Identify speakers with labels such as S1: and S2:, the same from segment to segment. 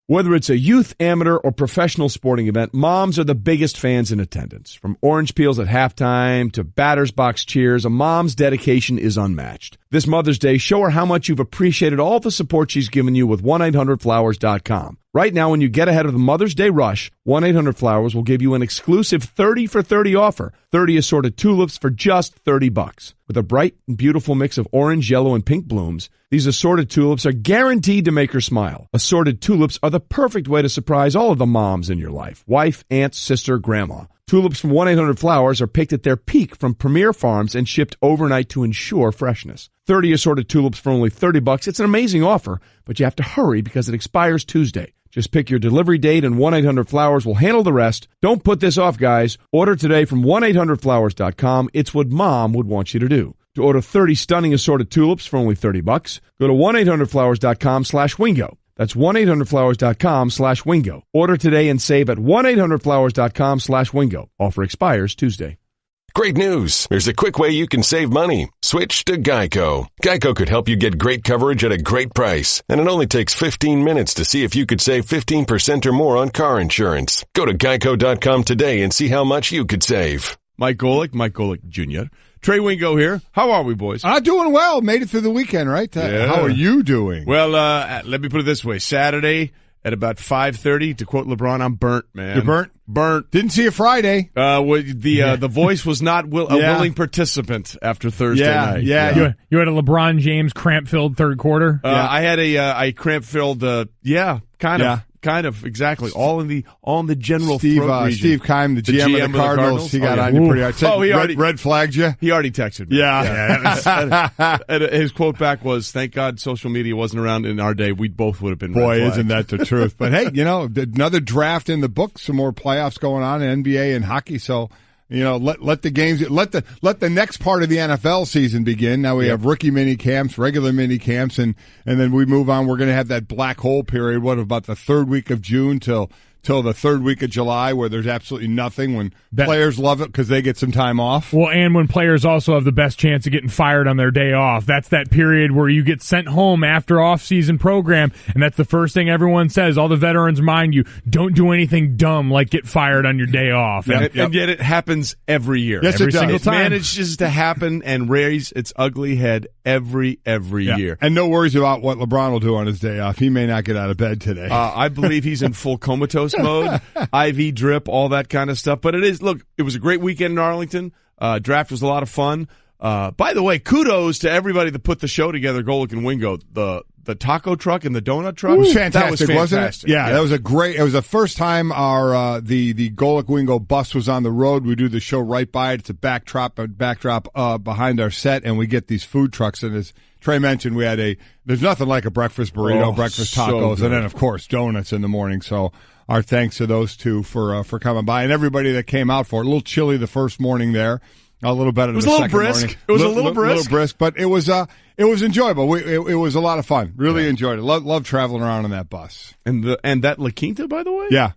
S1: Whether it's a youth, amateur, or professional sporting event, moms are the biggest fans in attendance. From orange peels at halftime to batter's box cheers, a mom's dedication is unmatched. This Mother's Day, show her how much you've appreciated all the support she's given you with 1-800-Flowers.com. Right now, when you get ahead of the Mother's Day rush, 1-800-Flowers will give you an exclusive 30 for 30 offer. 30 assorted tulips for just $30. With a bright and beautiful mix of orange, yellow, and pink blooms, these assorted tulips are guaranteed to make her smile. Assorted tulips are the perfect way to surprise all of the moms in your life. Wife, aunt, sister, grandma. Tulips from 1-800-Flowers are picked at their peak from premier farms and shipped overnight to ensure freshness. 30 assorted tulips for only $30. It's an amazing offer, but you have to hurry because it expires Tuesday. Just pick your delivery date and 1-800-Flowers will handle the rest. Don't put this off, guys. Order today from 1-800-Flowers.com. It's what Mom would want you to do. To order 30 stunning assorted tulips for only $30, go to 1-800-Flowers.com/Wingo. That's 1-800-Flowers.com/Wingo. Order today and save at 1-800-Flowers.com/Wingo. Offer expires Tuesday.
S2: Great news. There's a quick way you can save money. Switch to Geico. Geico could help you get great coverage at a great price. And it only takes 15 minutes to see if you could save 15% or more on car insurance. Go to geico.com today and see how much you could save.
S1: Mike Golic Jr., Trey Wingo here. How are we, boys?
S3: Doing well. Made it through the weekend, right?
S1: Yeah.
S3: How are you doing?
S1: Well, let me put it this way. Saturday at about 5:30, to quote LeBron, I'm burnt, man.
S3: You're burnt?
S1: Burnt.
S3: Didn't see you Friday.
S1: The voice was not a willing participant after Thursday night.
S4: Yeah. You had a LeBron James cramp-filled third quarter?
S1: I had a cramp-filled, kind of, exactly. All in the general throat region.
S3: Steve Keim, the GM of the Cardinals, he got on you pretty hard. He already red flagged you?
S1: He already texted me.
S3: Yeah.
S1: And his quote back was, "Thank God social media wasn't around in our day. We both would have been
S3: Boy,
S1: red
S3: isn't that the truth. But hey, another draft in the books, some more playoffs going on in NBA and hockey, so let the games, let the next part of the NFL season begin. Now we have rookie mini camps, regular mini camps, and then we move on. We're going to have that black hole period. What about the third week of June till the third week of July, where there's absolutely nothing, when players love it because they get some time off.
S4: Well, and when players also have the best chance of getting fired on their day off. That's that period where you get sent home after off-season program, and that's the first thing everyone says. All the veterans remind you, don't do anything dumb like get fired on your day off.
S1: And yet it happens every year.
S3: Yes,
S1: every
S3: single
S1: time.
S3: time.
S1: It manages to happen and raise its ugly head every year.
S3: And no worries about what LeBron will do on his day off. He may not get out of bed today.
S1: I believe he's in full comatose mode, IV drip, all that kind of stuff. But it was a great weekend in Arlington. Draft was a lot of fun. By the way, kudos to everybody that put the show together, Golic and Wingo. The taco truck and the donut truck.
S3: It was fantastic,
S1: wasn't
S3: it? Yeah, that was it was the first time our the Golic Wingo bus was on the road. We do the show right by it. It's a backdrop behind our set, and we get these food trucks. And as Trey mentioned, there's nothing like a breakfast burrito, breakfast tacos, and then of course donuts in the morning. So our thanks to those two for coming by, and everybody that came out for it. A little chilly the first morning there. A little better the second morning.
S1: It was a little brisk.
S3: A little brisk, but it was enjoyable. It was a lot of fun. Really enjoyed it. Love traveling around on that bus.
S1: And that La Quinta, by the way?
S3: Yeah.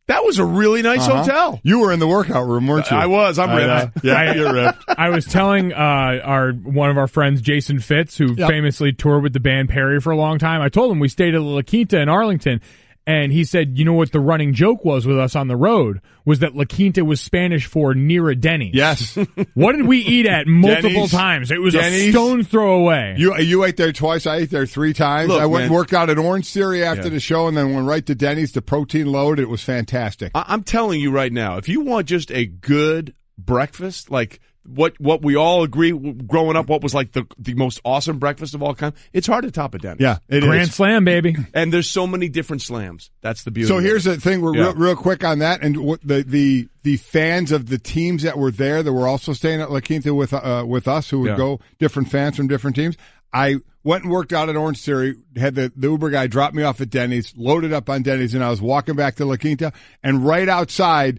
S1: That was a really nice hotel.
S3: You were in the workout room, weren't you?
S1: I was. I'm ripped.
S3: You're ripped.
S4: I was telling one of our friends, Jason Fitz, who famously toured with the band Perry for a long time. I told him we stayed at La Quinta in Arlington. And he said, you know what the running joke was with us on the road was that La Quinta was Spanish for near a Denny's.
S3: Yes.
S4: What did we eat at multiple
S3: Denny's,
S4: times? It was
S3: Denny's.
S4: a stone's throw away.
S3: You ate there twice. I ate there 3 times.
S1: Look,
S3: I went and
S1: man.
S3: worked out at Orange Theory after the show, and then went right to Denny's to protein load. It was fantastic.
S1: I'm telling you right now, if you want just a good breakfast, like what we all agree growing up, what was like the most awesome breakfast of all time, it's hard to top a Denny's.
S3: Yeah, it
S4: Grand
S3: is.
S4: Slam, baby.
S1: And there's so many different slams. That's the beauty.
S3: So
S1: of
S3: here's
S1: it.
S3: the thing. We're real quick on that, and the fans of the teams that were there that were also staying at La Quinta with us, who would go, different fans from different teams. I went and worked out at Orange Theory, had the Uber guy drop me off at Denny's, loaded up on Denny's, and I was walking back to La Quinta, and right outside,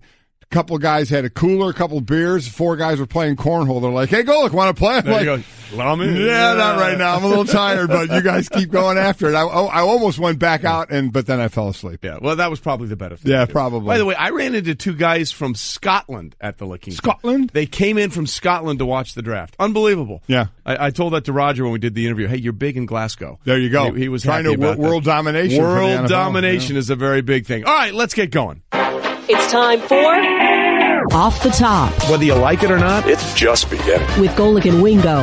S3: couple of guys had a cooler, a couple of beers. 4 guys were playing cornhole. They're like, "Hey, Golic, want to play?" I'm like, "Yeah, not right now. I'm a little tired, but you guys keep going after it." I almost went back out, but then I fell asleep.
S1: Yeah, well, that was probably the better thing.
S3: Yeah, probably.
S1: By the way, I ran into 2 guys from Scotland at the La Quinta.
S3: Scotland?
S1: They came in from Scotland to watch the draft. Unbelievable.
S3: Yeah.
S1: I told that to Roger when we did the interview. Hey, you're big in Glasgow.
S3: There you go.
S1: He was
S3: trying
S1: happy
S3: to
S1: about
S3: world
S1: that.
S3: domination.
S1: World domination is a very big thing. All right, let's get going.
S5: It's time for Off the Top.
S1: Whether you like it or not,
S6: it's just beginning.
S5: With Golic and Wingo.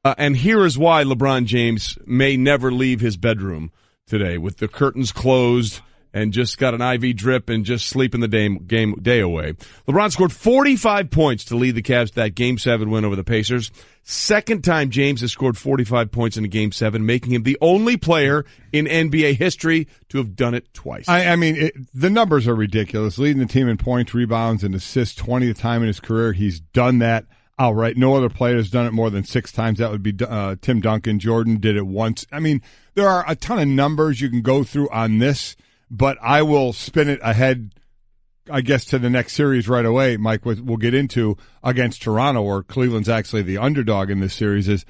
S1: And here is why LeBron James may never leave his bedroom today with the curtains closed and just got an IV drip and just sleeping the day away. LeBron scored 45 points to lead the Cavs to that Game 7 win over the Pacers. Second time James has scored 45 points in a Game 7, making him the only player in NBA history to have done it twice.
S3: I mean, the numbers are ridiculous. Leading the team in points, rebounds, and assists 20th time in his career. He's done that outright. No other player has done it more than 6 times. That would be Tim Duncan. Jordan did it once. I mean, there are a ton of numbers you can go through on this, but I will spin it ahead, I guess, to the next series right away, Mike, we'll get into against Toronto, where Cleveland's actually the underdog in this series.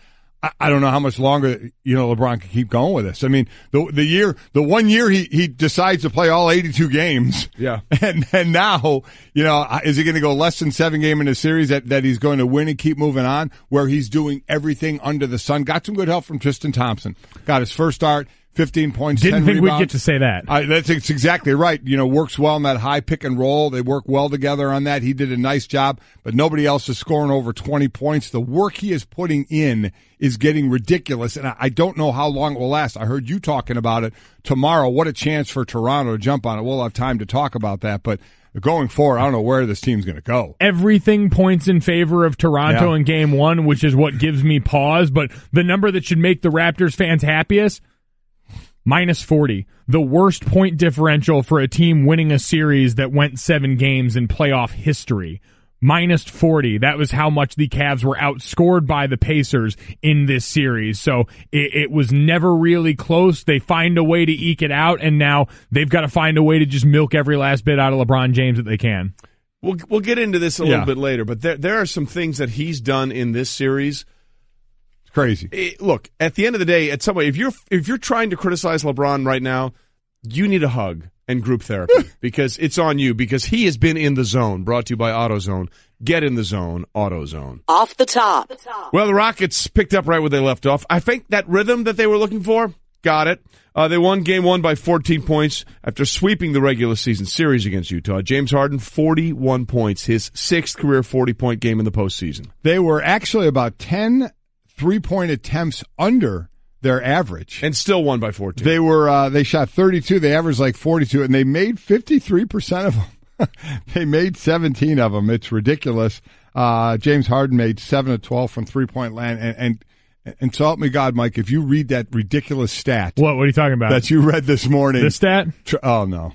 S3: I don't know how much longer, LeBron can keep going with this. I mean, the 1 year he decides to play all 82 games.
S1: Yeah.
S3: And now, is he going to go less than 7 games in a series that he's going to win and keep moving on, where he's doing everything under the sun? Got some good help from Tristan Thompson. Got his first start. 15 points,
S4: Didn't
S3: 10
S4: think
S3: rebounds.
S4: we'd get to say that.
S3: That's exactly right. Works well in that high pick and roll. They work well together on that. He did a nice job, but nobody else is scoring over 20 points. The work he is putting in is getting ridiculous, and I don't know how long it will last. I heard you talking about it tomorrow. What a chance for Toronto to jump on it. We'll have time to talk about that, but going forward, I don't know where this team's going to go.
S4: Everything points in favor of Toronto in Game 1, which is what gives me pause, but the number that should make the Raptors fans happiest, -40, the worst point differential for a team winning a series that went 7 games in playoff history. -40. That was how much the Cavs were outscored by the Pacers in this series. So it was never really close. They find a way to eke it out, and now they've got to find a way to just milk every last bit out of LeBron James that they can.
S1: We'll get into this a little bit later, but there are some things that he's done in this series.
S3: Crazy.
S1: Look, at the end of the day, at some way, if you're trying to criticize LeBron right now, you need a hug and group therapy because it's on you, because he has been in the zone. Brought to you by AutoZone. Get in the zone, AutoZone.
S5: Off the top.
S1: Well, the Rockets picked up right where they left off. I think that rhythm that they were looking for, got it. They won Game 1 by 14 points after sweeping the regular season series against Utah. James Harden, 41 points, his 6th career 40-point game in the postseason.
S3: They were actually about 10 3-point attempts under their average,
S1: and still won by 14.
S3: They shot 32. They averaged like 42, and they made 53% of them. They made 17 of them. It's ridiculous. James Harden made 7 of 12 from 3-point land, and so help me God, Mike, if you read that ridiculous stat.
S4: What are you talking about?
S3: That you read this morning.
S4: The stat?
S3: Oh no.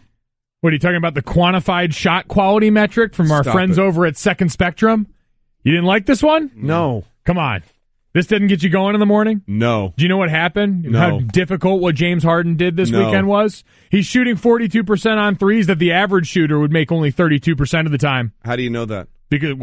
S4: What are you talking about? The quantified shot quality metric from our friends over at Second Spectrum? You didn't like this one?
S1: No.
S4: Come on. This didn't get you going in the morning?
S1: No.
S4: Do you know what happened?
S1: No.
S4: How difficult what James Harden did this weekend was? He's shooting 42% on threes that the average shooter would make only 32% of the time.
S1: How do you know that?
S4: Because,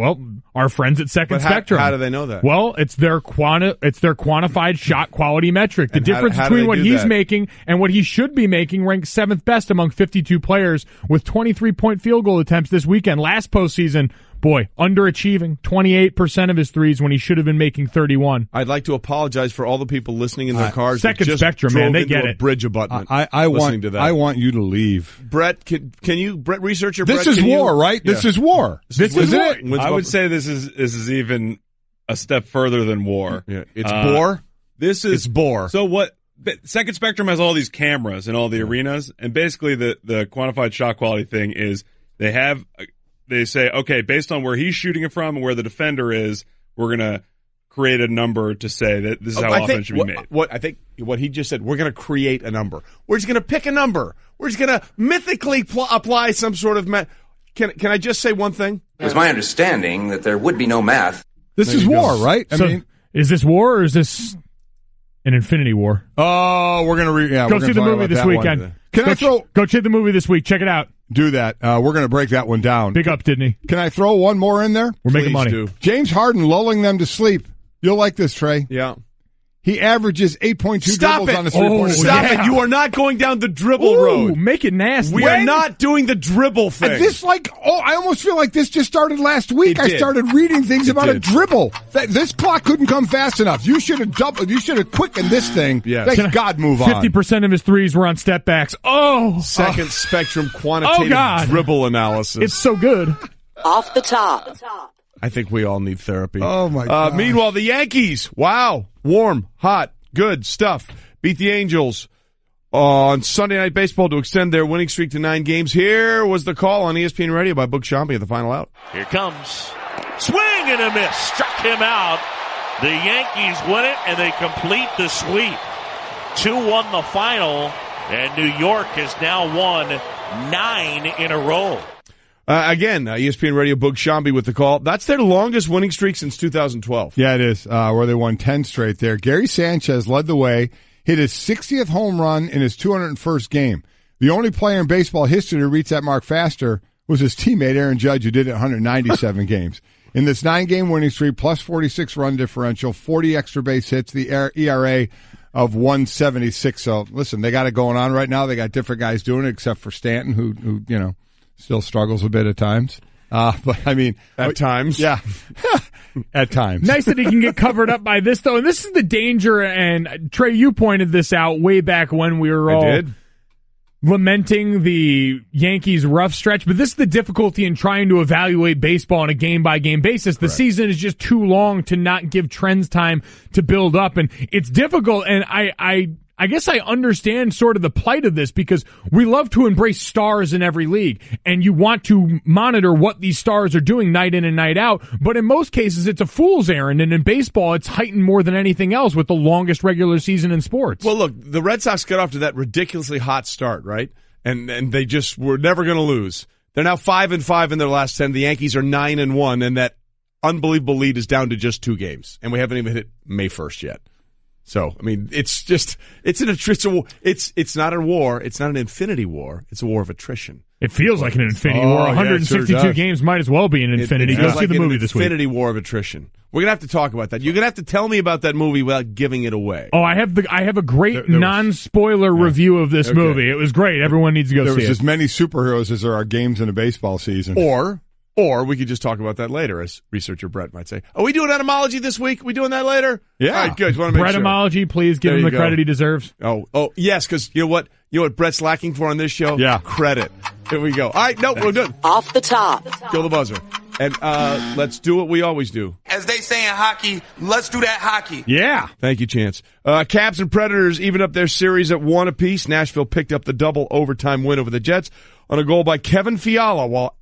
S4: our friends at Second Spectrum.
S1: How do they know that?
S4: Well, it's their quantified shot quality metric. The difference between what he's making and what he should be making ranks 7th best among 52 players with 23-point field goal attempts this weekend. Last postseason, underachieving 28% of his threes when he should have been making 31.
S1: I'd like to apologize for all the people listening in their cars.
S4: Second
S1: that just
S4: Spectrum, man, they get
S1: a
S4: it.
S1: Bridge abutment.
S3: I want you to leave.
S1: Brett, can you research your?
S3: This is war, right?
S1: Yeah.
S3: This is war. This is it.
S6: I would say this is even a step further than war.
S1: Yeah, it's bore.
S6: It's
S1: bore.
S6: So what? Second Spectrum has all these cameras in all the arenas, and basically the quantified shot quality thing is they say, okay, based on where he's shooting it from and where the defender is, we're going to create a number to say that this is how often it should be made.
S1: What he just said, we're going to create a number. We're just going to pick a number. We're just going to mythically apply some sort of Can I just say one thing?
S7: It was my understanding that there would be no math.
S3: This is war, right? I mean,
S4: is this war or is this an infinity war?
S3: Oh, we're going to
S4: go see the movie this weekend.
S3: Go see the movie this week. Check it out. Do that. We're going to break that one down.
S4: Big up, didn't he?
S3: Can I throw one more in there?
S4: We're making money.
S1: Do.
S3: James Harden lulling them to sleep. You'll like this, Trey.
S1: Yeah.
S3: He averages 8.2
S1: Stop
S3: dribbles
S1: it.
S3: on a three-pointer.
S1: Stop
S4: yeah.
S1: it. You are not going down the dribble
S4: Ooh,
S1: road.
S4: make it nasty.
S1: We are not doing the dribble thing.
S3: I almost feel like this just started last week.
S1: It
S3: I
S1: did.
S3: started reading things about a
S1: did.
S3: dribble. This clock couldn't come fast enough. You should have doubled. You should have quickened this thing.
S1: Yes.
S3: Thank God, move on.
S4: 50% of his threes were on step backs. Oh,
S1: Second spectrum quantitative
S4: God.
S1: dribble analysis.
S4: it's so good.
S5: Off the top.
S1: I think we all need therapy.
S3: Oh, my God.
S1: Meanwhile, the Yankees, wow, warm, hot, good stuff. Beat the Angels on Sunday Night Baseball to extend their winning streak to 9 games. Here was the call on ESPN Radio by Book Shambi at the final out.
S8: Here comes. Swing and a miss. Struck him out. The Yankees win it, and they complete the sweep. 2-1 the final, and New York has now won 9 in a row.
S1: Again, ESPN Radio, Book Shambi with the call. That's their longest winning streak since 2012.
S3: Yeah, it is, where they won 10 straight there. Gary Sanchez led the way, hit his 60th home run in his 201st game. The only player in baseball history to reach that mark faster was his teammate Aaron Judge, who did it 197 games. In this 9-game winning streak, plus 46 run differential, 40 extra base hits, the ERA of 176. So, listen, they got it going on right now. They got different guys doing it, except for Stanton, who still struggles a bit at times. But, I mean...
S1: At times.
S3: Yeah. At times.
S4: Nice that he can get covered up by this, though. And this is the danger, and Trey, you pointed this out way back when we were all lamenting the Yankees' rough stretch. But this is the difficulty in trying to evaluate baseball on a game-by-game basis. The season is just too long to not give trends time to build up. And it's difficult, and I guess I understand sort of the plight of this because we love to embrace stars in every league, and you want to monitor what these stars are doing night in and night out. But in most cases, it's a fool's errand, and in baseball, it's heightened more than anything else with the longest regular season in sports.
S1: Well, look, the Red Sox got off to that ridiculously hot start, right? And they just were never going to lose. They're now 5-5 in their last 10. The Yankees are 9-1, and that unbelievable lead is down to just 2 games, and we haven't even hit May 1st yet. So, I mean, it's not a war. It's not an infinity war. It's a war of attrition.
S4: It feels like an infinity war. 162 games might as well be an infinity. Go see the movie this week.
S1: Infinity war of attrition. We're gonna have to talk about that. You're gonna have to tell me about that movie without giving it away.
S4: Oh, I have a great non-spoiler review of this movie. It was great. Everyone needs to go see it.
S3: There was as many superheroes as there are games in a baseball season.
S1: Or we could just talk about that later, as researcher Brett might say. Are we doing etymology this week? We doing that later?
S3: Yeah.
S1: All right, good. Want to make sure.
S4: Etymology, please give him the credit he deserves.
S1: Oh, yes, because you know what? You know what Brett's lacking for on this show?
S3: Yeah.
S1: Credit. Here we go. All right, no, we're good.
S5: Off the top.
S1: Kill the buzzer. And let's do what we always do.
S9: As they say in hockey, let's do that hockey.
S3: Yeah.
S1: Thank you, Chance. Caps and Predators even up their series at 1 apiece. Nashville picked up the double overtime win over the Jets on a goal by Kevin Fiala, while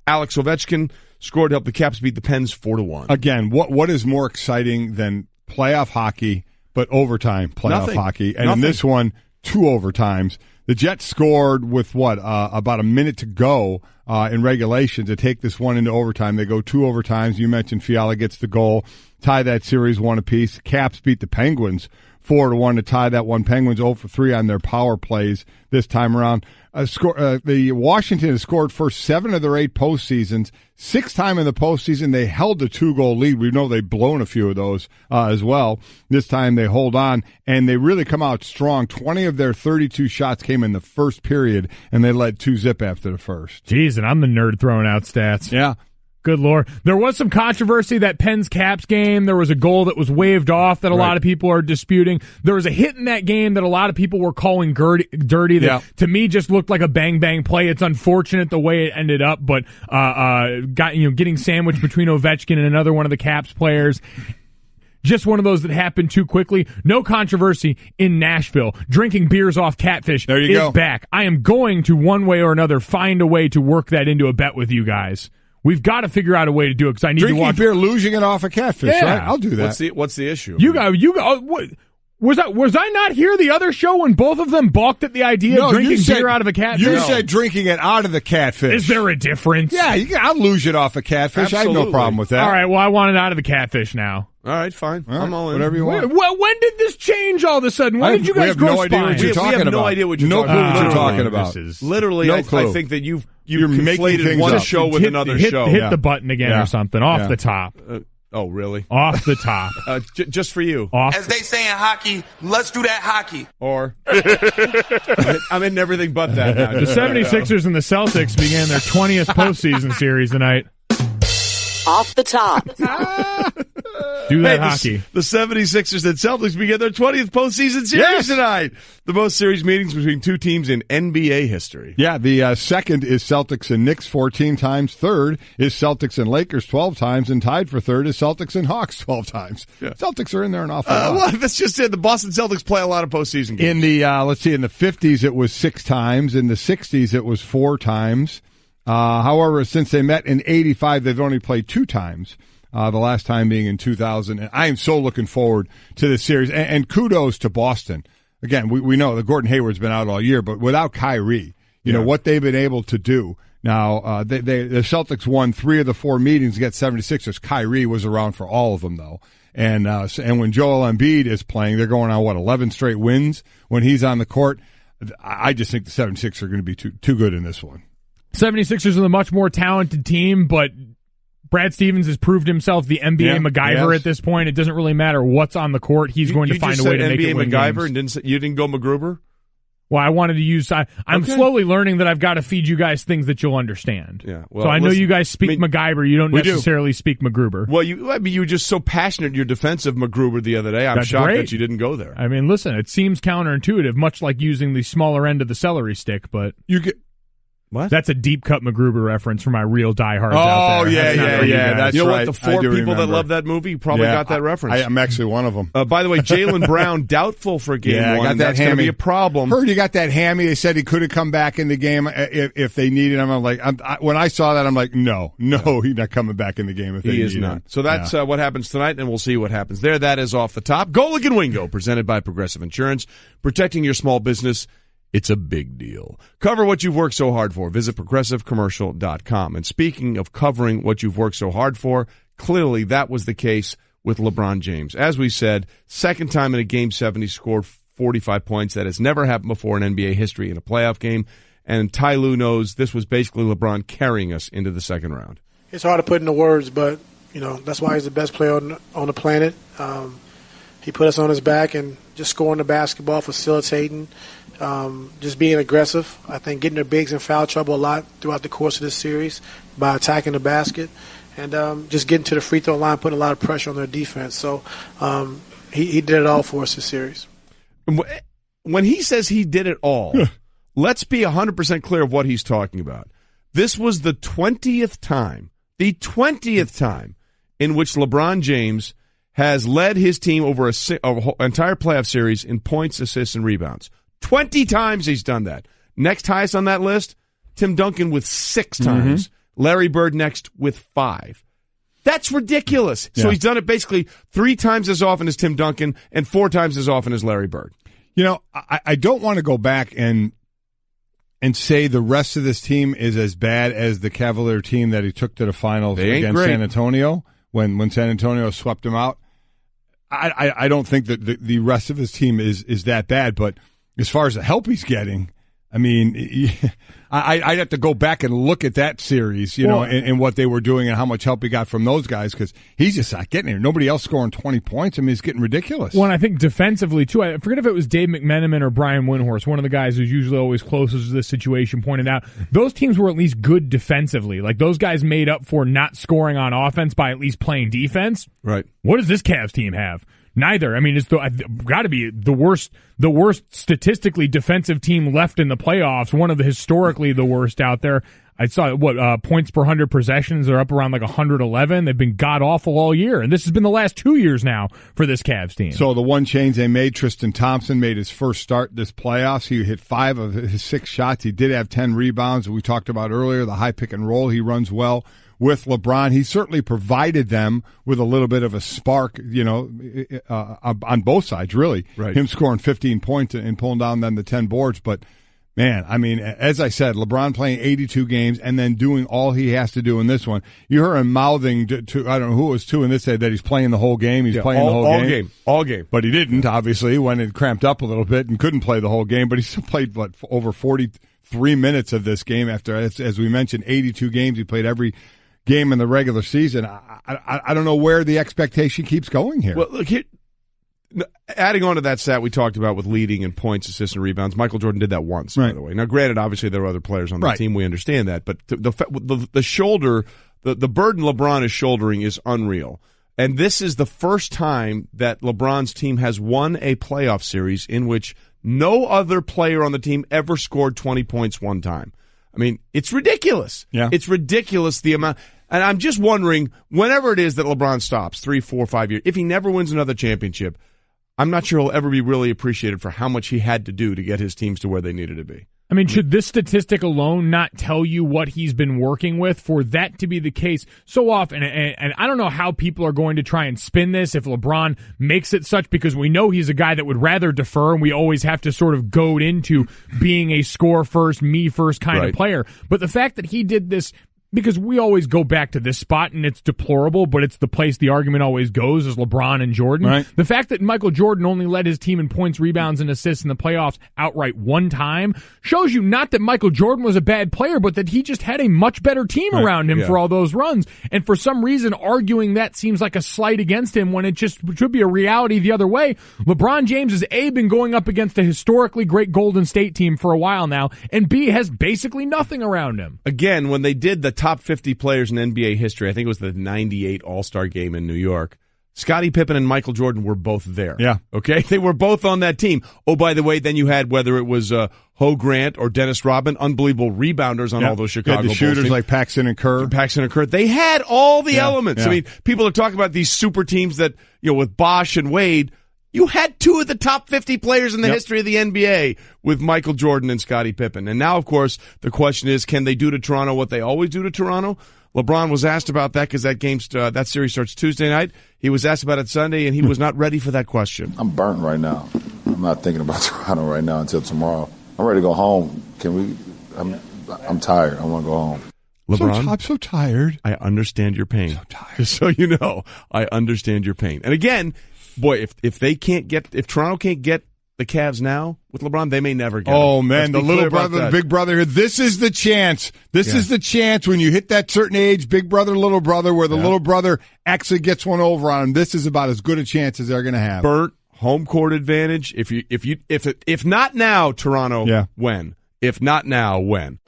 S1: Alex Ovechkin scored to help the Caps beat the Pens 4-1.
S3: Again, what is more exciting than playoff hockey, but overtime playoff hockey? And in this one, 2 overtimes. The Jets scored with about a minute to go in regulation to take this one into overtime. They go 2 overtimes. You mentioned Fiala gets the goal, tie that series 1 apiece. Caps beat the Penguins 4-1 to tie that one. Penguins 0-for-3 on their power plays this time around. The Washington has scored first 7 of their 8 postseasons. 6th time in the postseason, they held the 2-goal lead. We know they've blown a few of those as well. This time they hold on, and they really come out strong. 20 of their 32 shots came in the first period, and they led 2-0 after the first.
S4: Jeez, and I'm the nerd throwing out stats.
S3: Yeah.
S4: Good Lord. There was some controversy that Pens-Caps game. There was a goal that was waved off that a lot of people are disputing. There was a hit in that game that a lot of people were calling dirty that to me just looked like a bang-bang play. It's unfortunate the way it ended up, but getting sandwiched between Ovechkin and another one of the Caps players. Just one of those that happened too quickly. No controversy in Nashville. Drinking beers off Catfish is back. I am going to, one way or another, find a way to work that into a bet with you guys. We've got to figure out a way to do it because I need to watch.
S3: Drinking beer, losing it off a Catfish, right? I'll do that.
S1: What's the issue?
S4: You go. What? Was I not here the other show when both of them balked at the idea of drinking beer out of a catfish?
S3: You said drinking it out of the catfish.
S4: Is there a difference?
S3: Yeah, I'll lose it off a catfish.
S1: Absolutely.
S3: I have no problem with that.
S4: All right, well, I want it out of the catfish now.
S1: All right, fine.
S3: All right,
S1: I'm all in.
S3: whatever you want.
S4: Well, when did this change all of a sudden? When did you guys grow spines?
S1: We have no idea what you're talking about.
S3: What you're talking about.
S1: Literally,
S3: No
S1: I
S3: clue.
S1: think that you're
S3: making
S1: conflated
S3: things
S1: one
S3: up.
S1: show with another show.
S4: Hit the button again or something. Off the top.
S1: Oh, really?
S4: Off the top.
S1: Just for you.
S9: As they say in hockey, let's do that hockey.
S1: Or I'm in everything but that now.
S4: The 76ers and the Celtics began their 20th postseason series tonight.
S5: Off the top.
S4: Do that hockey.
S1: The 76ers and Celtics began their 20th postseason series tonight. The most series meetings between two teams in NBA history.
S3: Yeah, the second is Celtics and Knicks 14 times. Third is Celtics and Lakers 12 times. And tied for third is Celtics and Hawks 12 times. Yeah. Celtics are in there an awful lot.
S1: Well, that's just it. The Boston Celtics play a lot of postseason games.
S3: In the, let's see, in the 50s it was 6 times. In the 60s it was 4 times. However, since they met in 85, they've only played 2 times. The last time being in 2000. And I am so looking forward to this series. And kudos to Boston. Again, we know that Gordon Hayward's been out all year, but without Kyrie, you know, what they've been able to do. Now, the Celtics won 3 of the 4 meetings against 76ers. Kyrie was around for all of them, though. And when Joel Embiid is playing, they're going on, 11 straight wins when he's on the court. I just think the 76ers are going to be too good in this one.
S4: 76ers are the much more talented team, but Brad Stevens has proved himself the NBA MacGyver at this point. It doesn't really matter what's on the court. He's going to find a way to make it win
S1: MacGyver
S4: games.
S1: And you didn't go MacGruber?
S4: Well, I wanted to use. I'm slowly learning that I've got to feed you guys things that you'll understand.
S1: Yeah. Well,
S4: so I know you guys speak MacGyver. You don't necessarily speak MacGruber.
S1: Well, you were just so passionate in your defense of MacGruber the other day. I'm shocked that you didn't go there.
S4: I mean, listen, it seems counterintuitive, much like using the smaller end of the celery stick, but
S3: you get.
S4: What? That's a deep cut MacGruber reference for my real diehards out there.
S3: Yeah. That's
S1: you know
S3: right.
S1: what? The 4 people that love that movie probably got that reference.
S3: I'm actually one of them.
S1: By the way, Jaylen Brown doubtful for game 1.
S3: Got that
S1: That's going to be a problem.
S3: Heard you got that hammy. They said he could have come back in the game if they needed him. I'm like, when I saw that, I'm like, no, he's not coming back in the game if they need him. He is not.
S1: So that's what happens tonight, and we'll see what happens there. That is Off the Top. Golic and Wingo, presented by Progressive Insurance, protecting your small business. It's a big deal. Cover what you've worked so hard for. Visit ProgressiveCommercial.com. And speaking of covering what you've worked so hard for, clearly that was the case with LeBron James. As we said, second time in a Game 7 he scored 45 points. That has never happened before in NBA history in a playoff game. And Ty Lue knows this was basically LeBron carrying us into the second round.
S10: It's hard to put into words, but, that's why he's the best player on the planet. He put us on his back and just scoring the basketball, facilitating, just being aggressive. I think getting their bigs in foul trouble a lot throughout the course of this series by attacking the basket and just getting to the free throw line, putting a lot of pressure on their defense. So he did it all for us this series.
S1: When he says he did it all, let's be 100% clear of what he's talking about. This was the 20th time in which LeBron James has led his team over an entire playoff series in points, assists, and rebounds. 20 times he's done that. Next highest on that list, Tim Duncan with 6 times. Mm-hmm. Larry Bird next with 5. That's ridiculous. Yeah. So he's done it basically 3 times as often as Tim Duncan and 4 times as often as Larry Bird.
S3: I don't want to go back and say the rest of this team is as bad as the Cavalier team that he took to the finals against San Antonio when San Antonio swept him out. I don't think that the rest of his team is that bad, but as far as the help he's getting, I mean, I'd have to go back and look at that series, and what they were doing and how much help he got from those guys because he's just not getting it. Nobody else scoring 20 points. I mean, it's getting ridiculous.
S4: Well, and I think defensively, too, I forget if it was Dave McMenamin or Brian Windhorst, one of the guys who's usually always closest to this situation, pointed out those teams were at least good defensively. Like, those guys made up for not scoring on offense by at least playing defense.
S1: Right.
S4: What does this Cavs team have? Neither. I mean, it's got to be the worst statistically defensive team left in the playoffs. One of the historically the worst out there. I saw points per 100 possessions are up around like 111. They've been god awful all year, and this has been the last 2 years now for this Cavs team.
S3: So the one change they made, Tristan Thompson made his first start this playoffs. He hit 5 of his 6 shots. He did have 10 rebounds. We talked about earlier the high pick and roll. He runs well with LeBron. He certainly provided them with a little bit of a spark, on both sides, really.
S1: Right.
S3: Him scoring 15 points and pulling down then the 10 boards. But, Man, I mean, as I said, LeBron playing 82 games and then doing all he has to do in this one. You heard him mouthing to I don't know who it was to in this day that he's playing the whole game. He's playing the whole game.
S1: All game.
S3: But he didn't, obviously, when it cramped up a little bit and couldn't play the whole game. But he still played, over 43 minutes of this game after, as we mentioned, 82 games. He played every game in the regular season. I don't know where the expectation keeps going here.
S1: Well, look here. Adding on to that stat we talked about with leading and points, assists, and rebounds, Michael Jordan did that once, by the way. Now, granted, obviously there were other players on the team. We understand that, but the shoulder, the burden LeBron is shouldering is unreal. And this is the first time that LeBron's team has won a playoff series in which no other player on the team ever scored 20 points one time. I mean, it's ridiculous.
S3: Yeah.
S1: It's ridiculous the amount. And I'm just wondering, whenever it is that LeBron stops, 3, 4, 5 years, if he never wins another championship, I'm not sure he'll ever be really appreciated for how much he had to do to get his teams to where they needed to be.
S4: I mean, should this statistic alone not tell you what he's been working with for that to be the case so often? And I don't know how people are going to try and spin this if LeBron makes it such, because we know he's a guy that would rather defer, and we always have to sort of goad into being a score first, me first kind of player. But the fact that he did this, because we always go back to this spot, and it's deplorable, but it's the place the argument always goes is LeBron and Jordan.
S3: Right.
S4: The fact that Michael Jordan only led his team in points, rebounds, and assists in the playoffs outright one time shows you not that Michael Jordan was a bad player, but that he just had a much better team around him for all those runs. And for some reason, arguing that seems like a slight against him when it just should be a reality the other way. LeBron James has A, been going up against a historically great Golden State team for a while now, and B, has basically nothing around him.
S1: Again, when they did the top 50 players in NBA history, I think it was the 98 All-Star game in New York, Scottie Pippen and Michael Jordan were both there.
S3: Yeah.
S1: Okay? They were both on that team. Oh, by the way, then you had, whether it was Ho Grant or Dennis Rodman, unbelievable rebounders on all those Chicago Bulls
S3: shooters
S1: teams.
S3: like Paxson and Kerr.
S1: They had all the elements.
S3: Yeah.
S1: I mean, people are talking about these super teams that, with Bosh and Wade. You had two of the top 50 players in the history of the NBA with Michael Jordan and Scottie Pippen. And now, of course, the question is, can they do to Toronto what they always do to Toronto? LeBron was asked about that because that series starts Tuesday night. He was asked about it Sunday, and he was not ready for that question.
S11: I'm burnt right now. I'm not thinking about Toronto right now until tomorrow. I'm ready to go home. I'm tired. I want to go home.
S1: LeBron,
S3: I'm so tired.
S1: I understand your pain.
S3: So tired.
S1: Just so you know, I understand your pain. And again, boy, if Toronto can't get the Cavs now with LeBron, they may never get
S3: Oh,
S1: him.
S3: man, the little brother, the big brother. This is the chance. This is the chance when you hit that certain age, big brother, little brother, where the little brother actually gets one over on him. This is about as good a chance as they're going to have.
S1: Burnt home court advantage. If not now, Toronto, when? If not now, when?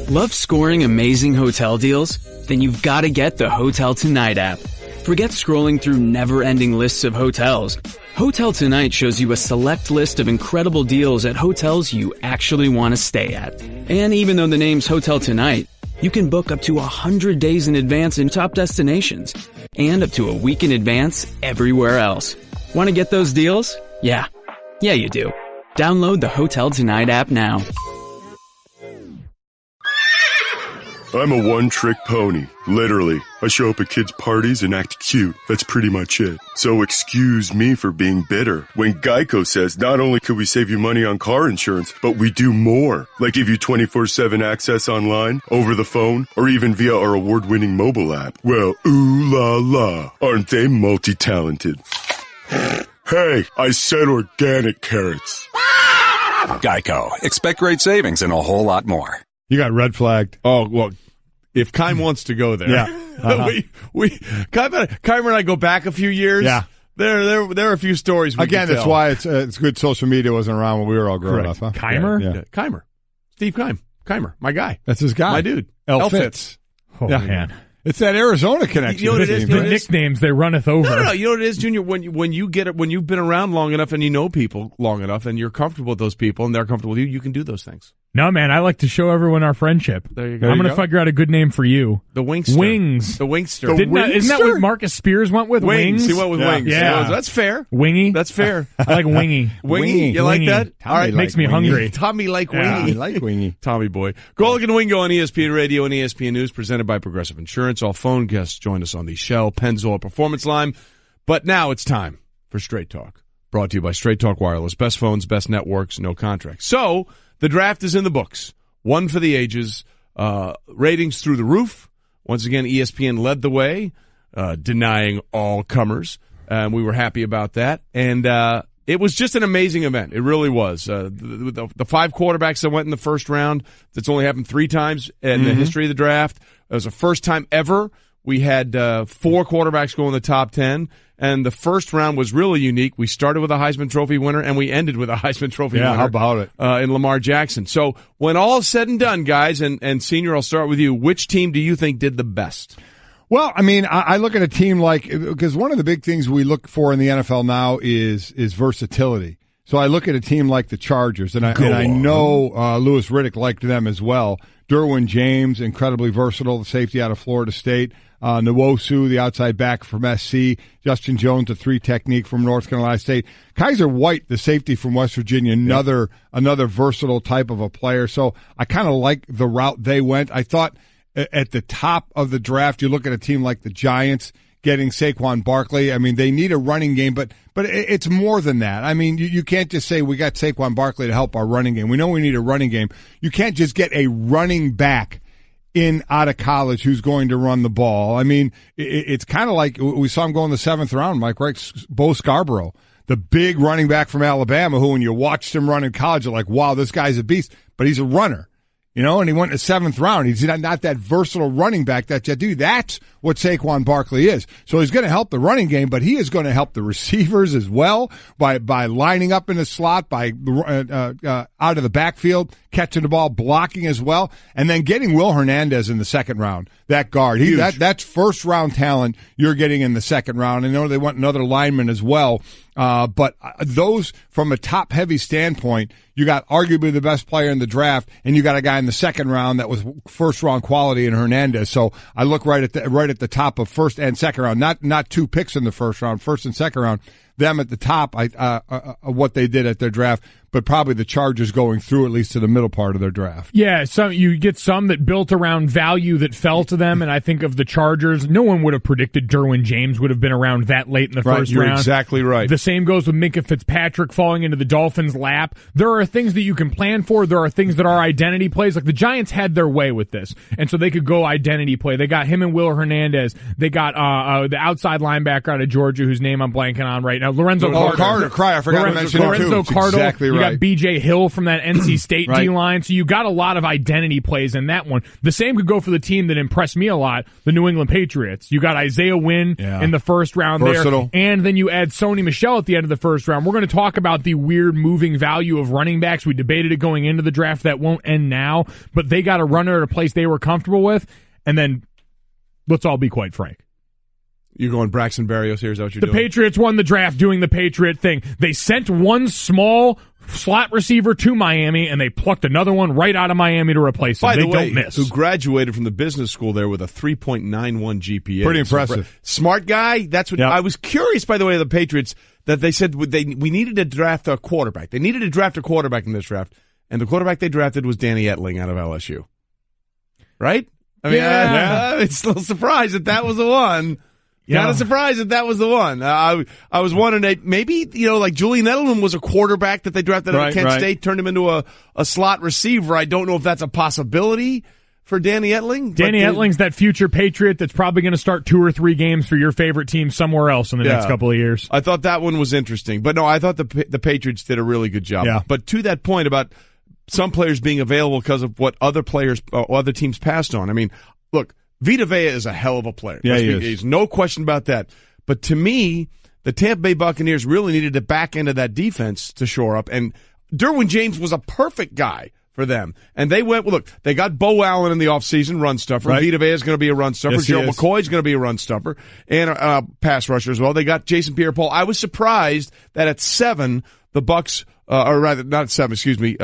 S12: Love scoring amazing hotel deals? Then you've got to get the Hotel Tonight app. Forget scrolling through never-ending lists of hotels. Hotel Tonight shows you a select list of incredible deals at hotels you actually want to stay at. And even though the name's Hotel Tonight, you can book up to 100 days in advance in top destinations and up to a week in advance everywhere else. Want to get those deals? Yeah, you do. Download the Hotel Tonight app now.
S13: I'm a one-trick pony. Literally. I show up at kids' parties and act cute. That's pretty much it. So excuse me for being bitter. When Geico says not only could we save you money on car insurance, but we do more. Like give you 24/7 access online, over the phone, or even via our award-winning mobile app. Well, ooh la la. Aren't they multi-talented? Hey, I said organic carrots.
S14: Geico. Expect great savings and a whole lot more.
S3: You got red flagged.
S1: Oh, well, if Keim wants to go there.
S3: Yeah.
S1: Keimer and I go back a few years.
S3: Yeah.
S1: There are a few stories we
S3: Again,
S1: can
S3: that's
S1: tell.
S3: why it's good social media wasn't around when we were all growing up. Huh?
S4: Keimer?
S3: Yeah.
S1: Keimer. Steve Keim. Keimer, my guy.
S3: That's his guy.
S1: My dude.
S3: L. Fitz.
S4: Oh, man.
S3: It's that Arizona connection.
S1: You know what it is?
S4: The nicknames, they runneth over.
S1: No. You know what it is, Junior? When you get it, when you've been around long enough and you know people long enough and you're comfortable with those people and they're comfortable with you, you can do those things.
S4: No, man, I like to show everyone our friendship.
S1: There you go.
S4: I'm going to figure out a good name for you.
S1: The Wingster.
S4: Wings.
S1: The Wingster.
S4: Isn't that what Marcus Spears went with? Wings?
S1: He went with Wings.
S4: Yeah.
S1: That's fair.
S4: Wingy?
S1: That's fair.
S4: I like Wingy.
S1: Wingy. You like that?
S4: All right, makes me hungry.
S1: Tommy like Wingy.
S3: I like Wingy.
S1: Tommy boy. Golic and Wingo on ESPN Radio and ESPN News, presented by Progressive Insurance. All phone guests join us on the Shell Pennzoil Performance Line. But now it's time for Straight Talk. Brought to you by Straight Talk Wireless. Best phones, best networks, no contracts. So the draft is in the books. One for the ages. Ratings through the roof. Once again, ESPN led the way, denying all comers. We were happy about that. And it was just an amazing event. It really was. The 5 quarterbacks that went in the first round, that's only happened 3 times in the history of the draft. It was the first time ever we had 4 quarterbacks go in the top 10. And the first round was really unique. We started with a Heisman Trophy winner, and we ended with a Heisman Trophy winner.
S3: Yeah, how about it?
S1: In Lamar Jackson. So when all is said and done, guys, and Senior, I'll start with you. Which team do you think did the best?
S3: Well, I mean, I look at a team because one of the big things we look for in the NFL now is versatility. So I look at a team like the Chargers, and I know Louis Riddick liked them as well. Derwin James, incredibly versatile, the safety out of Florida State. Nwosu, the outside back from SC. Justin Jones, the 3 technique from North Carolina State. Kaiser White, the safety from West Virginia, another versatile type of a player. So I kind of like the route they went. I thought at the top of the draft, you look at a team like the Giants getting Saquon Barkley. I mean, they need a running game, but it's more than that. I mean, you can't just say we got Saquon Barkley to help our running game. We know we need a running game. You can't just get a running back out of college who's going to run the ball. I mean, it's kind of like we saw him go in the 7th round, Mike, right? Bo Scarborough, the big running back from Alabama, who when you watched him run in college, you're like, wow, this guy's a beast, but he's a runner. And he went in the 7th round. He's not that versatile running back that you do. That's what Saquon Barkley is. So he's going to help the running game, but he is going to help the receivers as well by lining up in the slot, by out of the backfield, catching the ball, blocking as well, and then getting Will Hernandez in the 2nd round. That guard, that's first round talent you're getting in the 2nd round. I know they want another lineman as well. But those, from a top-heavy standpoint, you got arguably the best player in the draft, and you got a guy in the 2nd round that was first-round quality in Hernandez. So I look right at the top of 1st and 2nd round, not 2 picks in the 1st round, 1st and 2nd round. Them at the top, what they did at their draft, but probably the Chargers going through at least to the middle part of their draft.
S4: Yeah, you get some that built around value that fell to them, and I think of the Chargers, no one would have predicted Derwin James would have been around that late in the first
S1: round.
S4: You're
S1: exactly right.
S4: The same goes with Minkah Fitzpatrick falling into the Dolphins' lap. There are things that you can plan for. There are things that are identity plays. Like the Giants had their way with this, and so they could go identity play. They got him and Will Hernandez. They got the outside linebacker out of Georgia, whose name I'm blanking on right now. Lorenzo Carter.
S3: I forgot to mention him too.
S4: Lorenzo Carter.
S3: Exactly right.
S4: You got B.J. Hill from that NC State D-line. So you got a lot of identity plays in that one. The same could go for the team that impressed me a lot, the New England Patriots. You got Isaiah Wynn in the 1st round
S3: Versatile.
S4: there. And then you add Sony Michel at the end of the 1st round. We're going to talk about the weird moving value of running backs. We debated it going into the draft. That won't end now. But they got a runner at a place they were comfortable with. And then, let's all be quite frank.
S1: You're going Braxton Berrios here, is that what you're doing?
S4: The Patriots won the draft doing the Patriot thing. They sent one small slot receiver to Miami, and they plucked another one right out of Miami to replace him.
S1: By the
S4: way,
S1: don't miss. Who graduated from the business school there with a 3.91 GPA.
S3: Pretty impressive.
S1: Smart guy. That's what I was curious, by the way, of the Patriots, that they said we needed to draft a quarterback. They needed to draft a quarterback in this draft, and the quarterback they drafted was Danny Etling out of LSU. Right? I mean, it's a little surprised that was the one. Kind of surprised that was the one. I was wondering, maybe, like Julian Edelman was a quarterback that they drafted out of Kent State, turned him into a slot receiver. I don't know if that's a possibility for Danny Etling.
S4: Danny Etling's that future Patriot that's probably going to start 2 or 3 games for your favorite team somewhere else in the next couple of years.
S1: I thought that one was interesting. But no, I thought the Patriots did a really good job. Yeah. But to that point about some players being available because of what other players, other teams passed on. I mean, look, Vita Vea is a hell of a player.
S3: Yeah, he is.
S1: There's no question about that. But to me, the Tampa Bay Buccaneers really needed the back end of that defense to shore up. And Derwin James was a perfect guy for them. And they went, they got Bo Allen in the offseason, run stuffer. Right. Vita Vea is going to be a run stuffer.
S3: Yes,
S1: Joe McCoy is going to be a run stuffer and a pass rusher as well. They got Jason Pierre-Paul. I was surprised that at 7, the Bucs, or rather, not at 7, excuse me,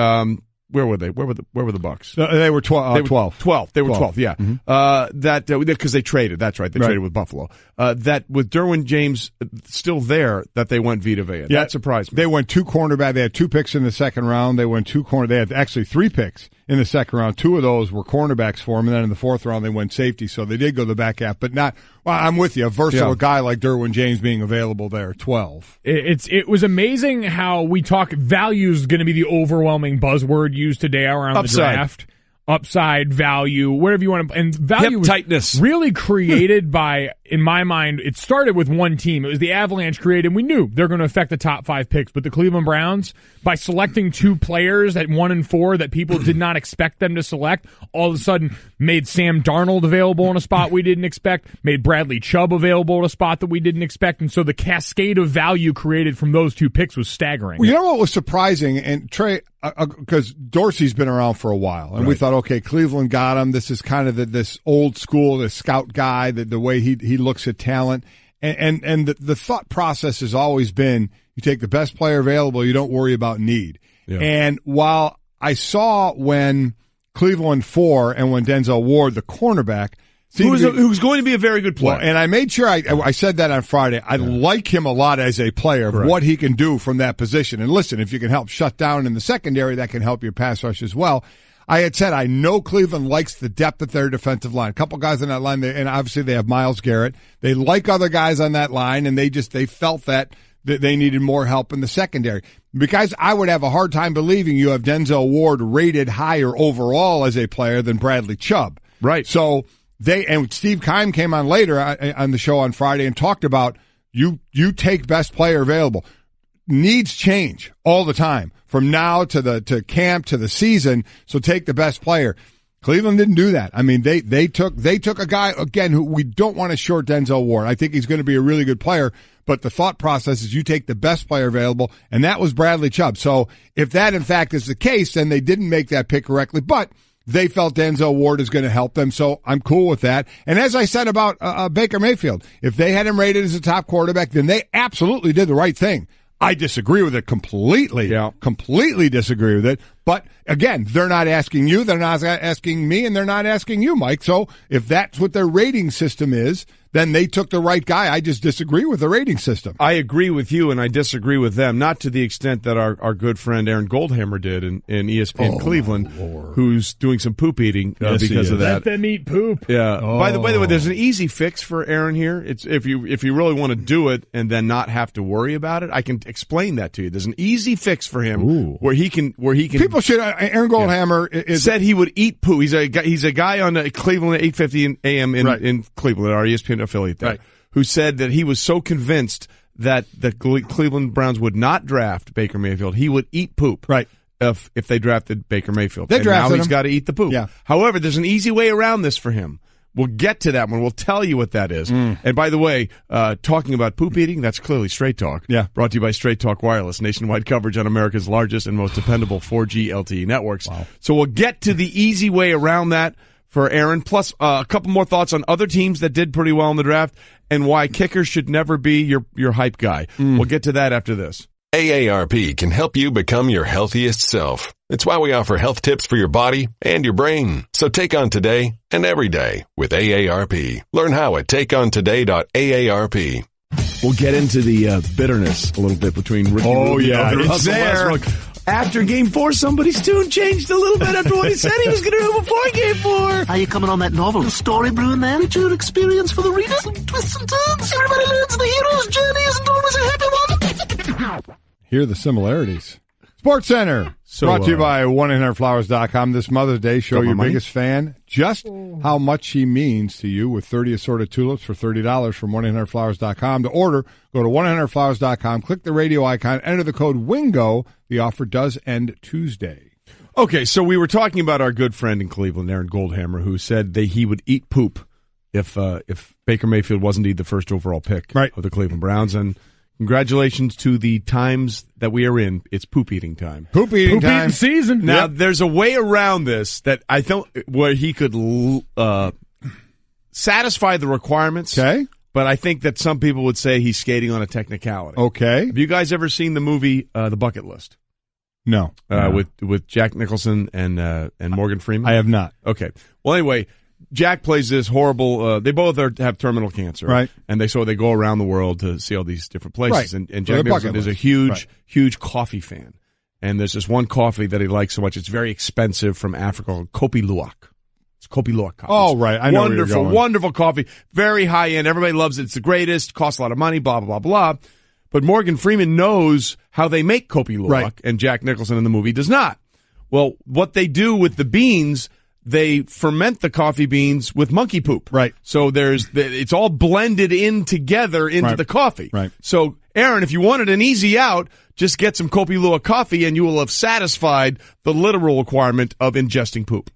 S1: where were they? Where were the Bucs?
S3: They were 12.
S1: 12. They were 12. Yeah. Mm-hmm. Because they traded. That's right. They traded with Buffalo. That with Derwin James still there, that they went Vita Vea. That surprised me.
S3: They went 2 cornerback. They had 2 picks in the 2nd round. They went 2 corner. They had actually 3 picks in the second round. 2 of those were cornerbacks for him, and then in the fourth round they went safety, so they did go the back half, but not – well, I'm with you. A versatile guy like Derwin James being available there, 12.
S4: It was amazing how we talk value is going to be the overwhelming buzzword used today around the draft. Upside, value, whatever you want to, and value was
S1: tightness.
S4: Really created by, in my mind, it started with one team. It was the Avalanche created. We knew they're going to affect the top 5 picks, but the Cleveland Browns, by selecting 2 players at 1 and 4 that people did not expect them to select, all of a sudden made Sam Darnold available in a spot we didn't expect, made Bradley Chubb available in a spot that we didn't expect, and so the cascade of value created from those 2 picks was staggering.
S3: Well, you know what was surprising, and Trey, because Dorsey's been around for a while, and we thought, okay, Cleveland got him. This is kind of this old school, the scout guy, the way he looks at talent, and the thought process has always been you take the best player available, you don't worry about need. Yeah. And while I saw when Cleveland 4 and when Denzel Ward, the cornerback,
S1: who's going to be a very good player.
S3: Well, and I made sure I said that on Friday. I like him a lot as a player, what he can do from that position. And listen, if you can help shut down in the secondary, that can help your pass rush as well. I had said I know Cleveland likes the depth of their defensive line. A couple guys on that line, and obviously they have Myles Garrett. They like other guys on that line, and they felt that they needed more help in the secondary. Because I would have a hard time believing you have Denzel Ward rated higher overall as a player than Bradley Chubb.
S1: Right.
S3: So and Steve Keim came on later on the show on Friday and talked about you take best player available. Needs change all the time from now to camp to the season. So take the best player. Cleveland didn't do that. I mean, they took a guy again who we don't want to short Denzel Ward. I think he's going to be a really good player, but the thought process is you take the best player available, and that was Bradley Chubb. So if that in fact is the case, then they didn't make that pick correctly, but they felt Denzel Ward is going to help them, so I'm cool with that. And as I said about Baker Mayfield, if they had him rated as a top quarterback, then they absolutely did the right thing. I disagree with it completely. Yeah. Completely disagree with it. But again, they're not asking you, they're not asking me, and they're not asking you, Mike. So if that's what their rating system is, then they took the right guy. I just disagree with the rating system.
S1: I agree with you, and I disagree with them, not to the extent that our good friend Aaron Goldhammer did in ESPN Cleveland, who's doing some poop eating because of that.
S4: Let them eat poop.
S1: Yeah. By the way, there's an easy fix for Aaron here. It's if you really want to do it and then not have to worry about it, I can explain that to you. There's an easy fix for him where he can.
S3: People should. Aaron Goldhammer
S1: said he would eat poop. He's a guy on Cleveland at 8:50 a.m. in Cleveland, our ESPN affiliate there, who said that he was so convinced that the Cleveland Browns would not draft Baker Mayfield, he would eat poop.
S3: Right.
S1: If they drafted Baker Mayfield.
S3: They drafted
S1: now
S3: him.
S1: He's got to eat the poop.
S3: Yeah.
S1: However, there's an easy way around this for him. We'll get to that one. We'll tell you what that is. And by the way, talking about poop eating, that's clearly Straight Talk.
S3: Yeah.
S1: Brought to you by Straight Talk Wireless, nationwide coverage on America's largest and most dependable 4G LTE networks. Wow. So we'll get to the easy way around that for Aaron, plus a couple more thoughts on other teams that did pretty well in the draft and why kickers should never be your hype guy. We'll get to that after this.
S2: AARP can help you become your healthiest self. It's why we offer health tips for your body and your brain. So take on today and every day with AARP. Learn how at takeontoday.aarp.
S1: We'll get into the bitterness a little bit between Ricky Rubio and Russell Westbrook. After Game 4, somebody's tune changed a little bit after what he said he was going to do before Game 4.
S15: Are you coming on that novel story brewing then? Your experience for the readers and twists and turns. Everybody learns the hero's journey isn't always a happy one.
S3: Hear the similarities. Sports Center, brought to you by 1-800-Flowers.com. This Mother's Day, show your biggest fan just how much she means to you with 30 assorted tulips for $30 from 1-800-Flowers.com. To order, go to 1-800-Flowers.com, click the radio icon, enter the code WINGO. The offer does end Tuesday.
S1: Okay, so we were talking about our good friend in Cleveland, Aaron Goldhammer, who said that he would eat poop if Baker Mayfield wasn't indeed the first overall pick of the Cleveland Browns. And congratulations to the times that we are in. It's poop eating time.
S3: Poop eating time.
S4: Season.
S1: Now, there's a way around this that I think where he could satisfy the requirements.
S3: Okay.
S1: But I think that some people would say he's skating on a technicality.
S3: Okay.
S1: Have you guys ever seen the movie The Bucket List?
S3: No.
S1: With Jack Nicholson and Morgan Freeman?
S3: I have not.
S1: Okay. Well, anyway, Jack plays this horrible. They both have terminal cancer,
S3: right?
S1: And they go around the world to see all these different places.
S3: Right.
S1: And Jack Nicholson is a huge coffee fan, And there's this one coffee that he likes so much. It's very expensive from Africa called Kopi Luwak. It's Kopi Luwak coffee.
S3: Oh, right. I know
S1: wonderful,
S3: where you're going.
S1: wonderful coffee. Very high end. Everybody loves it. It's the greatest. Costs a lot of money, blah, blah, blah, blah. But Morgan Freeman knows how they make Kopi Luwak,
S3: Right.
S1: and Jack Nicholson in the movie does not. Well, what they do with the beans, they ferment the coffee beans with monkey poop.
S3: Right.
S1: So it's all blended in together into
S3: Right.
S1: the coffee.
S3: Right.
S1: So, Aaron, if you wanted an easy out, just get some Kopi Luwak coffee and you will have satisfied the literal requirement of ingesting poop.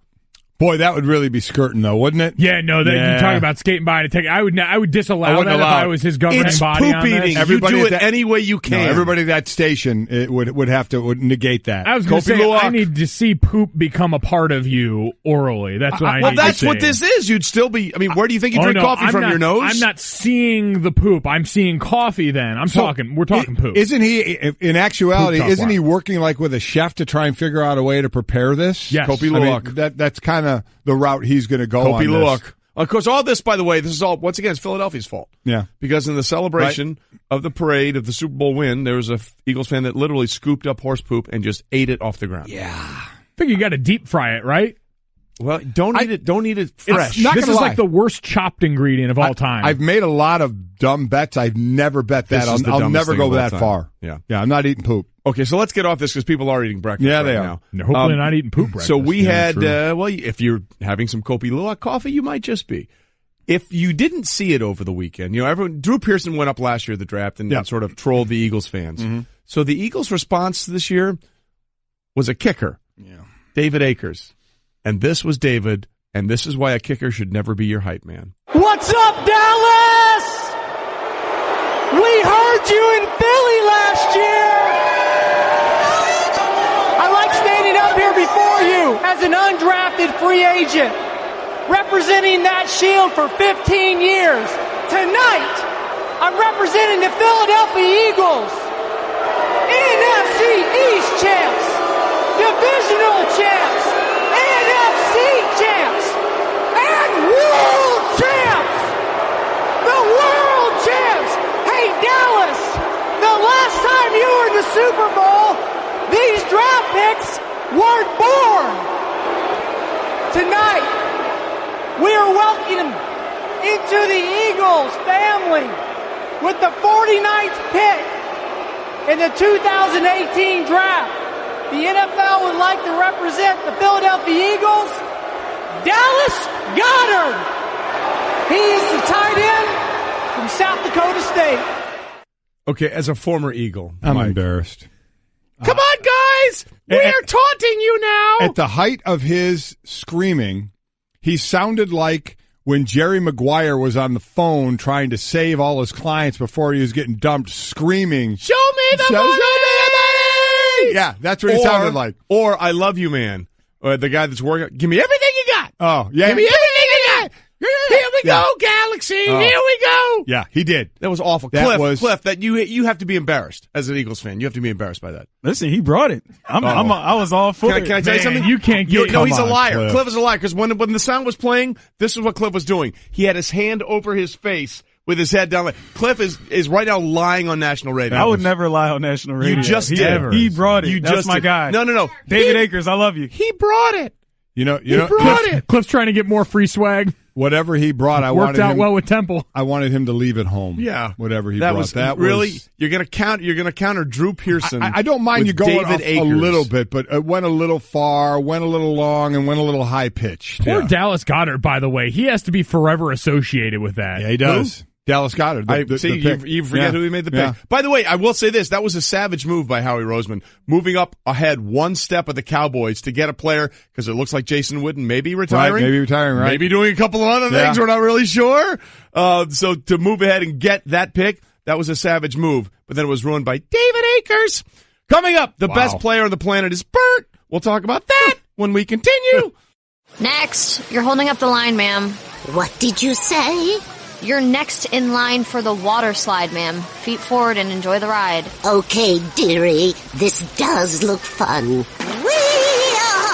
S3: Boy, that would really be skirting, though, wouldn't it?
S4: Yeah, no, you talk about skating by to take. I would disallow that if I was his governing
S1: It's
S4: body
S1: poop
S4: on this.
S1: eating. You do it any way you can.
S3: No, everybody at that station would negate that.
S4: I was going to say, I need to see poop become a part of you orally. That's what I need to see.
S1: Well, that's what this is. You'd still be, I mean, where do you think you drink coffee from? Your nose?
S4: I'm not seeing the poop. I'm seeing coffee then. We're talking poop.
S3: Isn't he, in actuality, isn't he working like with a chef to try and figure out a way to prepare this?
S4: Yes.
S1: Kopi Luwak.
S3: I mean, that's kind of the route he's going to go on
S1: Kopi Luwak.
S3: this.
S1: Of course, all this, by the way, this is all, once again, it's Philadelphia's fault.
S3: Yeah.
S1: Because in the celebration of the parade of the Super Bowl win, there was a Eagles fan that literally scooped up horse poop and just ate it off the ground.
S3: Yeah.
S4: I think you got to deep fry it, right?
S1: Well, don't eat it fresh.
S4: This is like the worst chopped ingredient of all time.
S3: I've made a lot of dumb bets. I've never bet that. I'll never go that far.
S1: Yeah.
S3: Yeah, I'm not eating poop.
S1: Okay, so let's get off this because people are eating breakfast.
S3: Yeah,
S1: right
S3: they
S1: now.
S3: are.
S4: They're hopefully not eating poop breakfast.
S1: So we had, if you're having some Kopi Luwak coffee, you might just be. If you didn't see it over the weekend, Drew Pearson went up last year at the draft and sort of trolled the Eagles fans.
S3: Mm-hmm.
S1: So the Eagles' response this year was a kicker, David Akers. And this was David, and this is why a kicker should never be your hype man.
S16: What's up, Dallas? We heard you in Philly last year. I like standing up here before you as an undrafted free agent, representing that shield for 15 years. Tonight, I'm representing the Philadelphia Eagles, NFC East champs, divisional champs, NFC champs, and world champs. The world champs. Hey, Dallas, the last time you were in the Super Bowl, these draft picks weren't born. Tonight, we are welcoming into the Eagles family with the 49th pick in the 2018 draft. The NFL would like to represent the Philadelphia Eagles, Dallas Goedert. He is the tight end from South Dakota State.
S1: Okay, as a former Eagle,
S3: I'm
S1: Mike.
S3: embarrassed.
S1: Come on, guys! We're taunting you now!
S3: At the height of his screaming, he sounded like when Jerry Maguire was on the phone trying to save all his clients before he was getting dumped, screaming,
S1: Show me the money!
S3: Yeah, that's what he sounded like.
S1: Or I love you, man. Or the guy that's working. Give me everything you got.
S3: Oh, yeah.
S1: Give me everything you got. Here we go, Galaxy.
S3: Oh.
S1: Here we go.
S3: Yeah, he did.
S1: That was awful. Cliff, that you have to be embarrassed as an Eagles fan. You have to be embarrassed by that.
S17: Listen, he brought it. I was all for it.
S1: Can I tell you something?
S4: You can't get.
S1: No, he's a liar.
S3: Cliff.
S1: Cliff is a liar because when the sound was playing, this is what Cliff was doing. He had his hand over his face with his head down. Cliff is right now lying on national radio.
S17: I would never lie on national radio.
S1: You just did.
S17: He brought it. That's my guy.
S1: No.
S17: David Akers, I love you.
S1: He brought it.
S3: He
S1: brought it.
S4: Cliff's trying to get more free swag.
S3: Whatever he brought,
S4: Worked out well with Temple.
S3: I wanted him to leave it home.
S1: Yeah,
S3: whatever he brought.
S1: That really was, you're going to counter Drew Pearson.
S3: I don't mind you going
S1: David
S3: a little bit, but it went a little far, went a little long, and went a little high pitched.
S4: Poor Dallas Goedert, by the way, he has to be forever associated with that.
S3: Yeah, he does. Who? Dallas Goedert.
S1: You forget who he made the pick. Yeah. By the way, I will say this. That was a savage move by Howie Roseman, moving up ahead one step of the Cowboys to get a player, because it looks like Jason Witten may be retiring.
S3: Right, maybe retiring, right.
S1: Maybe doing a couple of other things. We're not really sure. So to move ahead and get that pick, that was a savage move. But then it was ruined by David Akers. Coming up, the best player on the planet is Bert. We'll talk about that when we continue.
S18: Next, you're holding up the line, ma'am.
S19: What did you say?
S18: You're next in line for the water slide, ma'am. Feet forward and enjoy the ride.
S19: Okay, dearie. This does look fun. Whee!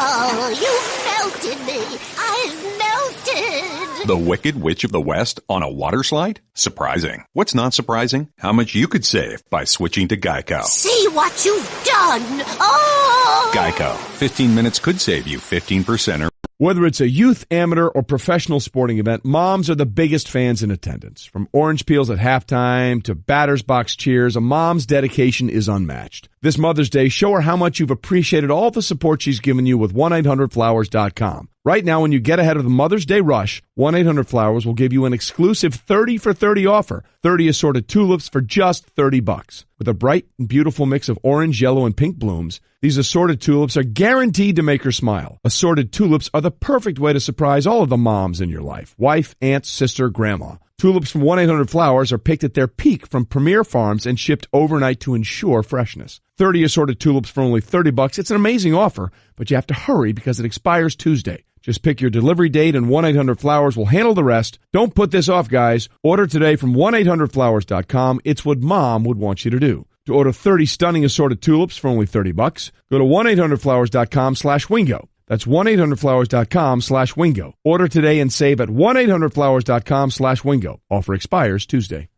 S19: Oh, you melted me. I've melted.
S14: The Wicked Witch of the West on a water slide? Surprising. What's not surprising? How much you could save by switching to Geico.
S19: See what you've done! Oh!
S14: Geico. 15 minutes could save you 15% or
S1: Whether it's a youth, amateur, or professional sporting event, moms are the biggest fans in attendance. From orange peels at halftime to batter's box cheers, a mom's dedication is unmatched. This Mother's Day, show her how much you've appreciated all the support she's given you with 1-800-Flowers.com. Right now, when you get ahead of the Mother's Day rush, 1-800-Flowers will give you an exclusive 30 for 30 offer. 30 assorted tulips for just $30. With a bright and beautiful mix of orange, yellow, and pink blooms, these assorted tulips are guaranteed to make her smile. Assorted tulips are the perfect way to surprise all of the moms in your life. Wife, aunt, sister, grandma. Tulips from 1-800-Flowers are picked at their peak from premier farms and shipped overnight to ensure freshness. 30 assorted tulips for only $30. It's an amazing offer, but you have to hurry because it expires Tuesday. Just pick your delivery date and 1-800-Flowers will handle the rest. Don't put this off, guys. Order today from 1-800-Flowers.com. It's what Mom would want you to do. To order 30 stunning assorted tulips for only $30, go to 1-800-Flowers.com/Wingo. That's 1-800-Flowers.com/Wingo. Order today and save at 1-800-Flowers.com/Wingo. Offer expires Tuesday.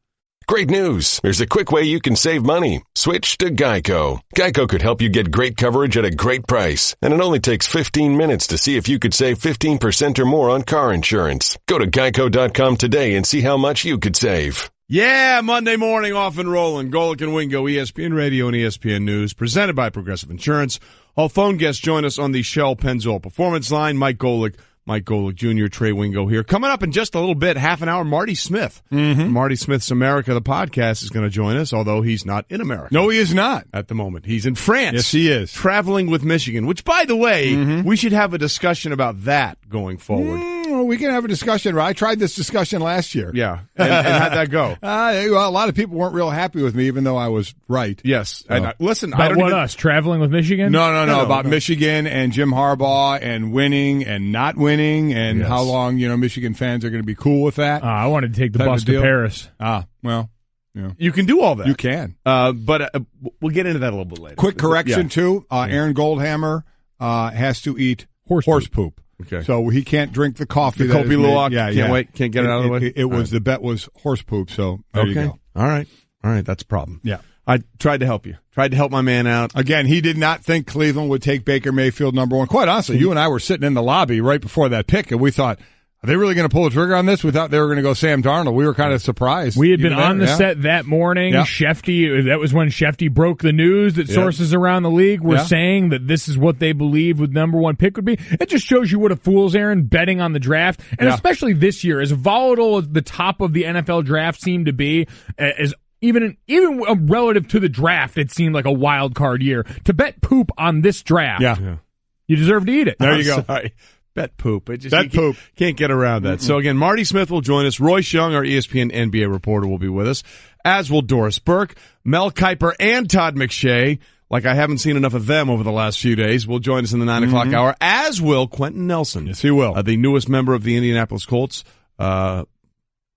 S2: Great news. There's a quick way you can save money. Switch to Geico. Geico could help you get great coverage at a great price. And it only takes 15 minutes to see if you could save 15% or more on car insurance. Go to geico.com today and see how much you could save.
S1: Yeah, Monday morning, off and rolling. Golic and Wingo, ESPN Radio and ESPN News, presented by Progressive Insurance. All phone guests join us on the Shell Pennzoil Performance Line. Mike Golic Jr., Trey Wingo here. Coming up in just a little bit, half an hour, Marty Smith. Marty Smith's America, the podcast, is going to join us, although he's not in America.
S3: No, he is not.
S1: At the moment. He's in France.
S3: Yes, he is.
S1: Traveling with Michigan, which, by the way, we should have a discussion about that going forward.
S3: Well, we can have a discussion. I tried this discussion last year.
S1: Yeah. And how'd that go?
S3: Well, a lot of people weren't real happy with me, even though I was right.
S1: Yes.
S3: So.
S1: And listen,
S4: about
S1: I don't
S4: what
S1: even...
S4: us, traveling with Michigan?
S3: No, about Michigan and Jim Harbaugh and winning and not winning and how long, Michigan fans are going to be cool with that.
S4: I wanted to take the bus to Paris.
S3: Well.
S1: Yeah. You can do all that.
S3: You can.
S1: But we'll get into that a little bit later.
S3: Quick correction, too. Aaron Goldhammer has to eat horse poop.
S1: Okay.
S3: So he can't drink the coffee.
S1: The Kopi Luwak.
S3: Can't
S1: wait. Can't get it out of the way.
S3: The bet was horse poop. So there you go.
S1: All right. That's a problem.
S3: Yeah.
S1: I tried to help you. Tried to help my man out.
S3: Again, he did not think Cleveland would take Baker Mayfield number one. Quite honestly, you and I were sitting in the lobby right before that pick, and we thought, are they really going to pull the trigger on this? We thought they were going to go Sam Darnold. We were kind of surprised.
S4: We had been on the set that morning.
S3: Yeah.
S4: Shefty, that was when Shefty broke the news that sources around the league were saying that this is what they believe with number one pick would be. It just shows you what a fool's errand betting on the draft. And especially this year, as volatile as the top of the NFL draft seemed to be, as even relative to the draft, it seemed like a wild card year. To bet poop on this draft, you deserve to eat it.
S3: There you go.
S1: Sorry. Bet poop.
S3: Poop.
S1: Can't get around that. So again, Marty Smith will join us. Royce Young, our ESPN NBA reporter, will be with us, as will Doris Burke, Mel Kiper, and Todd McShay. Like I haven't seen enough of them over the last few days. Will join us in the 9 o'clock hour, as will Quentin Nelson.
S3: Yes, he will.
S1: The newest member of the Indianapolis Colts. By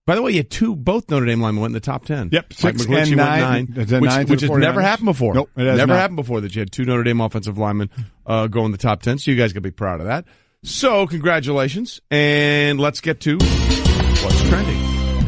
S1: the way, you had both Notre Dame linemen went in the top 10.
S3: Yep, 6 and 9.
S1: Which has never happened before.
S3: Nope, it has
S1: never
S3: not.
S1: happened before that you had two Notre Dame offensive linemen go in the top 10. So you guys got to be proud of that. So congratulations, and let's get to what's trending.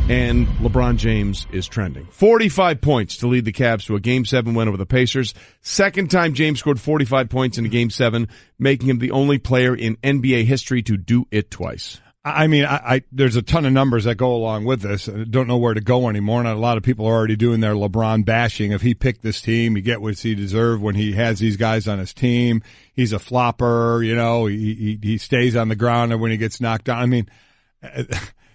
S1: And LeBron James is trending. 45 points to lead the Cavs to a Game 7 win over the Pacers. Second time James scored 45 points in a Game 7, making him the only player in NBA history to do it twice.
S3: I mean, there's a ton of numbers that go along with this. I don't know where to go anymore. And a lot of people are already doing their LeBron bashing. If he picked this team, you get what he deserved when he has these guys on his team. He's a flopper, he stays on the ground and when he gets knocked down. I mean,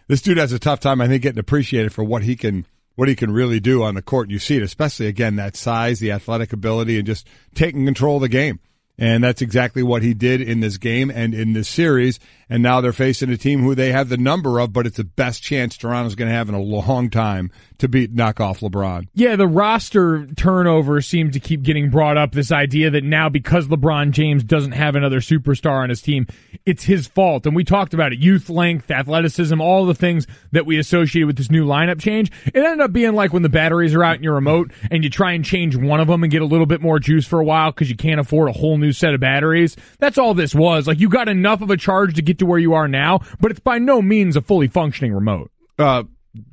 S3: this dude has a tough time, I think, getting appreciated for what he can really do on the court. And you see it, especially, again, that size, the athletic ability, and just taking control of the game. And that's exactly what he did in this game and in this series. And now they're facing a team who they have the number of, but it's the best chance Toronto's going to have in a long time to knock off LeBron.
S4: Yeah, the roster turnover seems to keep getting brought up, this idea that now because LeBron James doesn't have another superstar on his team, it's his fault. And we talked about it, youth length, athleticism, all the things that we associated with this new lineup change. It ended up being like when the batteries are out in your remote and you try and change one of them and get a little bit more juice for a while because you can't afford a whole new new set of batteries. That's all this was. Like, you got enough of a charge to get to where you are now, but it's by no means a fully functioning remote.
S1: I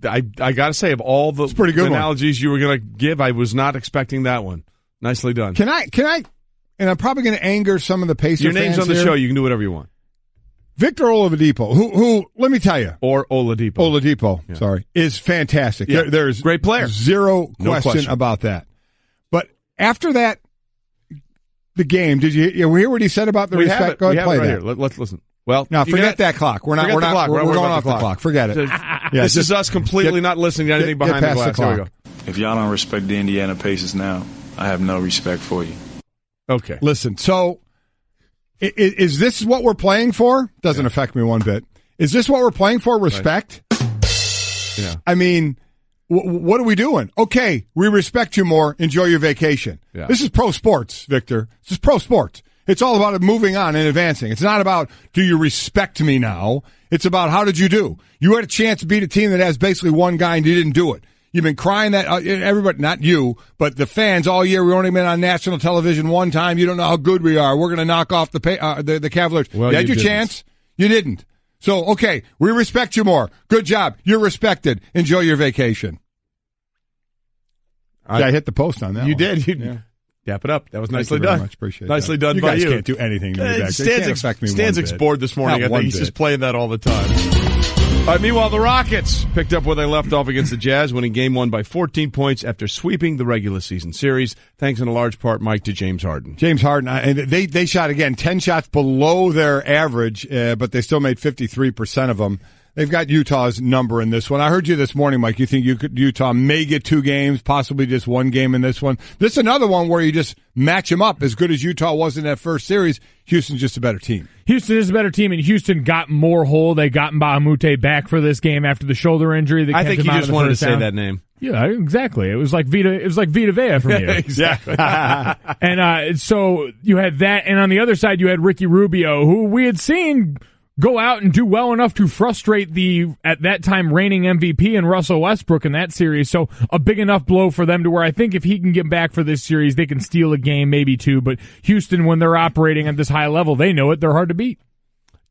S1: got to say, of all the
S3: pretty good
S1: analogies you were going to give, I was not expecting that one. Nicely done.
S3: Can I? And I'm probably going to anger some of the Pacer fans.
S1: Your name's on the show. You can do whatever you want.
S3: Victor Oladipo, who let me tell you,
S1: or Oladipo,
S3: yeah. Sorry, is fantastic.
S1: Yeah.
S3: There's
S1: great player,
S3: zero question about that. But after that, the game, did you hear what he said about the respect? Go ahead, play
S1: right
S3: that.
S1: Here. Let's listen. Well,
S3: now forget that clock. We're going off the clock. Forget it.
S1: This is us completely not listening to anything behind the glass. Here we go.
S20: If y'all don't respect the Indiana Pacers now, I have no respect for you.
S1: Okay.
S3: Listen, so is this what we're playing for? Doesn't affect me one bit. Is this what we're playing for? Respect?
S1: Right. Yeah.
S3: I mean, what are we doing? Okay, we respect you more. Enjoy your vacation.
S1: Yeah.
S3: This is pro sports, Victor. This is pro sports. It's all about moving on and advancing. It's not about, do you respect me now? It's about, how did you do? You had a chance to beat a team that has basically one guy and you didn't do it. You've been crying that, everybody, not you, but the fans all year. We've only been on national television one time. You don't know how good we are. We're going to knock off the Cavaliers.
S1: Well,
S3: you had your chance. You didn't. So, okay, we respect you more. Good job. You're respected. Enjoy your vacation. I hit the post on that.
S1: You
S3: one.
S1: did.
S3: Yeah.
S1: Dap it up. That was nicely
S3: Thank you very
S1: done.
S3: much. Appreciate
S1: nicely
S3: that.
S1: done by you.
S3: You guys can't do anything to me back there. It can't affect me
S1: Stanzik's
S3: one bit.
S1: bored this morning.
S3: Not
S1: I think he's just playing that all the time. Meanwhile, the Rockets picked up where they left off against the Jazz, winning Game 1 by 14 points after sweeping the regular season series, thanks in a large part, Mike, to James Harden.
S3: James Harden, and they shot, again, 10 shots below their average, but they still made 53% of them. They've got Utah's number in this one. I heard you this morning, Mike. You think Utah may get 2 games, possibly just 1 game in this one. This is another one where you just match them up. As good as Utah was in that first series, Houston's just a better team.
S4: Houston is a better team, and Houston got more whole. They got Mbahumute back for this game after the shoulder injury.
S1: I think you just wanted to say that name.
S4: Yeah, exactly. It was like Vita Vea from you.
S1: Exactly.
S4: And so you had that, and on the other side you had Ricky Rubio, who we had seen go out and do well enough to frustrate the, at that time, reigning MVP and Russell Westbrook in that series. So a big enough blow for them to where I think if he can get back for this series, they can steal a game, maybe 2. But Houston, when they're operating at this high level, they know it. They're hard to beat.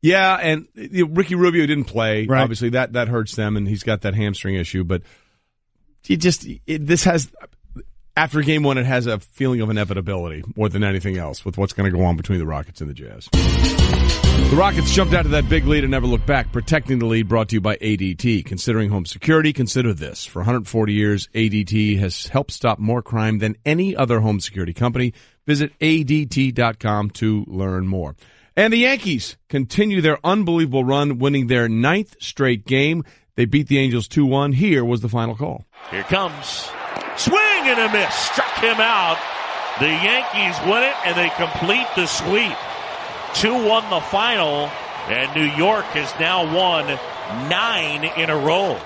S1: Yeah, and Ricky Rubio didn't play.
S3: Right.
S1: Obviously, that hurts them, and he's got that hamstring issue. But this has, after Game 1, it has a feeling of inevitability more than anything else with what's going to go on between the Rockets and the Jazz. The Rockets jumped out to that big lead and never looked back. Protecting the lead, brought to you by ADT. Considering home security, consider this. For 140 years, ADT has helped stop more crime than any other home security company. Visit ADT.com to learn more. And the Yankees continue their unbelievable run, winning their 9th straight game. They beat the Angels 2-1. Here was the final call.
S8: Here comes. Swing and a miss. Struck him out. The Yankees win it, and they complete the sweep. 2-1 the final, and New York has now won 9 in a row.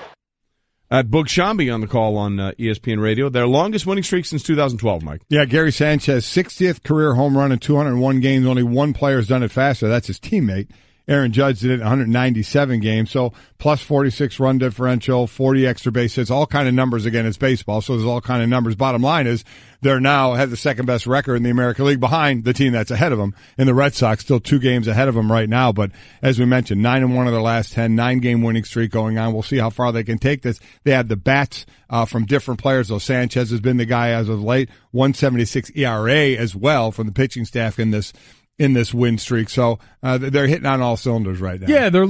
S1: Boog Shambi on the call on ESPN Radio. Their longest winning streak since 2012, Mike.
S3: Yeah, Gary Sanchez, 60th career home run in 201 games. Only one player's done it faster. That's his teammate. Aaron Judge did it in 197 games. So plus 46 run differential, 40 extra base hits, all kind of numbers. Again, it's baseball, so there's all kind of numbers. Bottom line is they're now have the second best record in the American League behind the team that's ahead of them. And the Red Sox still 2 games ahead of them right now. But as we mentioned, 9-1 of their last 10, 9-game winning streak going on. We'll see how far they can take this. They have the bats from different players, though. Sanchez has been the guy as of late. 1.76 ERA as well from the pitching staff in this win streak. So they're hitting on all cylinders right now.
S4: Yeah, they're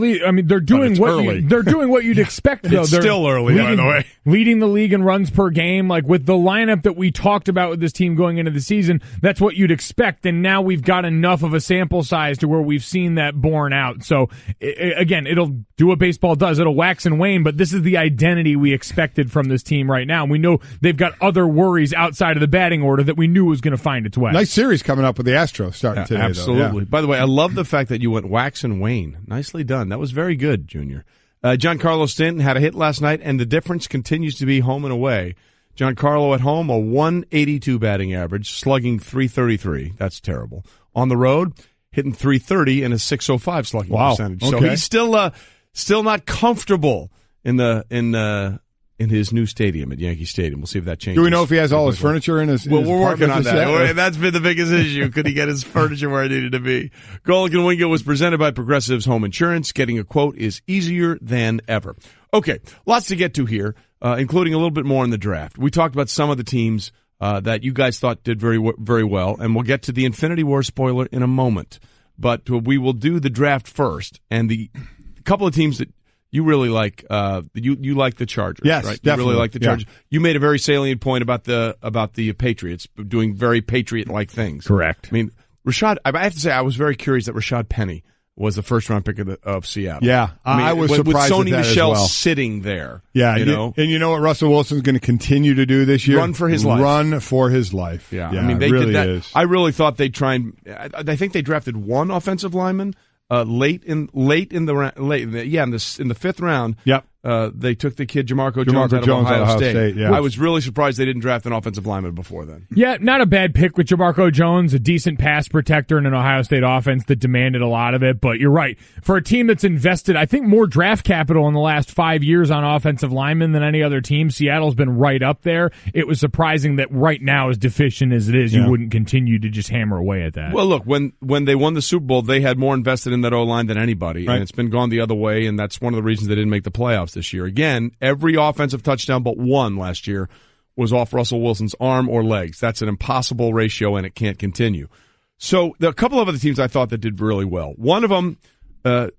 S4: doing what you'd expect, though.
S1: It's
S4: they're
S1: still early, by the way.
S4: Leading the league in runs per game, like with the lineup that we talked about with this team going into the season, that's what you'd expect. And now we've got enough of a sample size to where we've seen that borne out. So again, it'll do what baseball does. It'll wax and wane, but this is the identity we expected from this team right now. We know they've got other worries outside of the batting order that we knew was going to find its way.
S3: Nice series coming up with the Astros starting today.
S1: Absolutely.
S3: Yeah.
S1: By the way, I love the fact that you went wax and wane. Nicely done. That was very good, Junior. Giancarlo Stanton had a hit last night, and the difference continues to be home and away. Giancarlo at home, a 182 batting average, slugging .333. That's terrible. On the road, hitting .330 and a .605 slugging percentage.
S3: Okay.
S1: So he's still not comfortable in the in his new stadium at Yankee Stadium. We'll see if that changes.
S3: Do we know if he has all his furniture in his?
S1: Well,
S3: his
S1: we're working on that.
S3: yet?
S1: That's been the biggest issue. Could he get his furniture where it needed to be? Golic and Wingo was presented by Progressive's Home Insurance. Getting a quote is easier than ever. Okay, lots to get to here, including a little bit more in the draft. We talked about some of the teams that you guys thought did very well, and we'll get to the Infinity War spoiler in a moment. But we will do the draft first, and the couple of teams that you really like, you like the Chargers,
S3: yes,
S1: right?
S3: Definitely.
S1: You really like the Chargers.
S3: Yeah.
S1: You made a very salient point about the Patriots doing very Patriot-like things.
S4: Correct.
S1: I mean, Rashad, I have to say, I was very curious that Rashad Penny was the first-round pick of Seattle.
S3: Yeah, I was surprised
S1: with Sony
S3: at that
S1: Michel
S3: as well.
S1: sitting there.
S3: Yeah,
S1: you know,
S3: and you know what Russell Wilson's going to continue to do this year?
S1: Run for his life.
S3: Run for his life.
S1: Yeah,
S3: I
S1: mean, they
S3: really
S1: did that.
S3: Is.
S1: I really thought they'd try and. I think they drafted one offensive lineman late in the fifth round.
S3: Yep.
S1: They took the kid Jamarco Jones out of Ohio State.
S3: Yeah.
S1: I was really surprised they didn't draft an offensive lineman before then.
S4: Yeah, not a bad pick with Jamarco Jones, a decent pass protector in an Ohio State offense that demanded a lot of it. But you're right. For a team that's invested, I think, more draft capital in the last 5 years on offensive linemen than any other team, Seattle's been right up there. It was surprising that right now, as deficient as it is, you wouldn't continue to just hammer away at that.
S1: Well, look, when they won the Super Bowl, they had more invested in that O-line than anybody, and it's been gone the other way, and that's one of the reasons they didn't make the playoffs this year. Again, every offensive touchdown but one last year was off Russell Wilson's arm or legs. That's an impossible ratio, and it can't continue. So there are a couple of other teams I thought that did really well. One of them that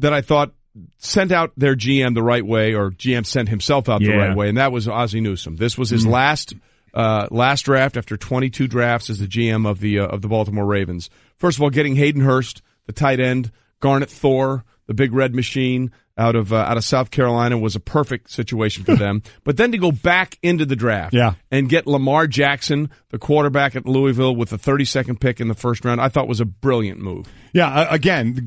S1: I thought sent out their GM the right way, or GM sent himself out the right way, and that was Ozzie Newsome. This was his last draft after 22 drafts as the GM of the Baltimore Ravens. First of all, getting Hayden Hurst, the tight end, Garnet Thor, the big red machine, out of South Carolina, was a perfect situation for them. But then to go back into the draft and get Lamar Jackson, the quarterback at Louisville, with the 32nd pick in the first round, I thought was a brilliant move.
S3: Yeah, again,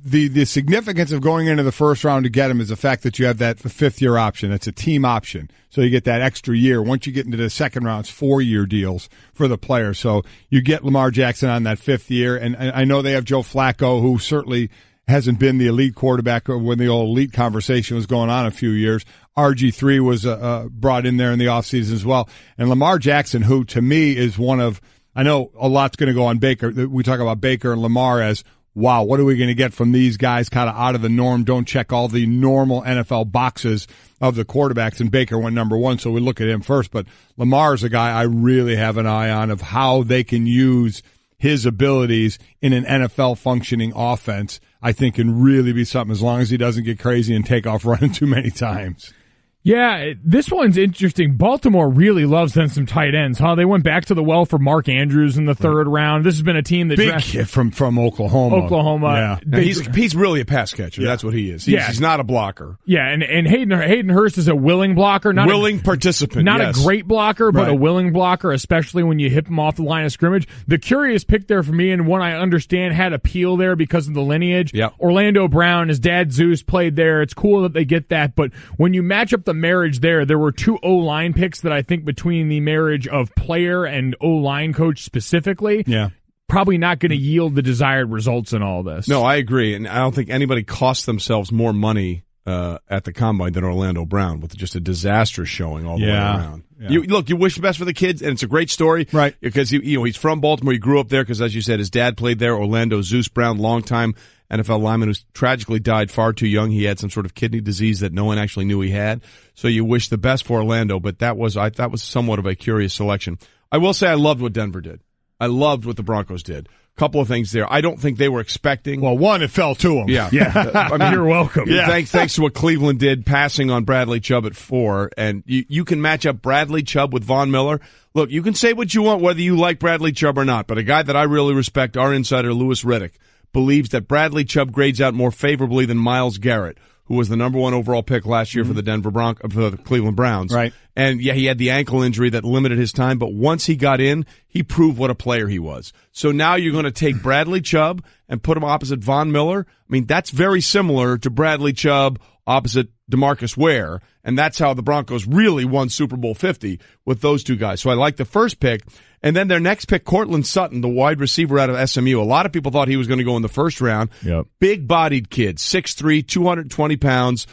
S3: the significance of going into the first round to get him is the fact that you have that fifth-year option. It's a team option. So you get that extra year. Once you get into the second round, it's 4-year deals for the player. So you get Lamar Jackson on that fifth year. And I know they have Joe Flacco, who certainly hasn't been the elite quarterback when the old elite conversation was going on a few years. RG3 was brought in there in the offseason as well. And Lamar Jackson, who to me is one of, I know a lot's going to go on Baker. We talk about Baker and Lamar as, wow, what are we going to get from these guys kind of out of the norm, don't check all the normal NFL boxes of the quarterbacks, and Baker went number one, so we look at him first. But Lamar's a guy I really have an eye on of how they can use his abilities in an NFL functioning offense. I think can really be something as long as he doesn't get crazy and take off running too many times.
S4: Yeah, this one's interesting. Baltimore really loves them some tight ends, huh? They went back to the well for Mark Andrews in the third round. This has been a team that
S3: big kid from Oklahoma.
S4: Yeah,
S1: he's really a pass catcher. Yeah. That's what he is. He's not a blocker.
S4: Yeah, and Hayden Hurst is a willing blocker, not
S1: willing participant.
S4: Not a great blocker, but a willing blocker, especially when you hit him off the line of scrimmage. The curious pick there for me, and one I understand had appeal there because of the lineage.
S1: Yeah.
S4: Orlando Brown, his dad Zeus played there. It's cool that they get that, but when you match up the marriage there were two O-line picks that I think between the marriage of player and O-line coach specifically, probably not going to yield the desired results in all this.
S1: No, I agree, and I don't think anybody cost themselves more money at the Combine than Orlando Brown, with just a disastrous showing all the way around. Yeah. You wish the best for the kids, and it's a great story,
S3: right?
S1: Because he's from Baltimore. He grew up there because, as you said, his dad played there. Orlando Zeus Brown, longtime NFL lineman who tragically died far too young. He had some sort of kidney disease that no one actually knew he had. So you wish the best for Orlando, but that was somewhat of a curious selection. I will say I loved what Denver did. I loved what the Broncos did. Couple of things there. I don't think they were expecting.
S3: Well, one, it fell to them.
S1: Yeah.
S4: I mean, you're welcome.
S1: Yeah. Thanks to what Cleveland did, passing on Bradley Chubb at 4. And you can match up Bradley Chubb with Von Miller. Look, you can say what you want, whether you like Bradley Chubb or not, but a guy that I really respect, our insider, Louis Riddick, believes that Bradley Chubb grades out more favorably than Myles Garrett, who was the number 1 overall pick last year for the Cleveland Browns.
S3: Right.
S1: And he had the ankle injury that limited his time, but once he got in, he proved what a player he was. So now you're going to take Bradley Chubb and put him opposite Von Miller. I mean, that's very similar to Bradley Chubb opposite DeMarcus Ware, and that's how the Broncos really won Super Bowl 50 with those two guys. So I like the first pick. And then their next pick, Cortland Sutton, the wide receiver out of SMU. A lot of people thought he was going to go in the first round.
S4: Yep.
S1: Big-bodied kid, 6'3", 220 pounds.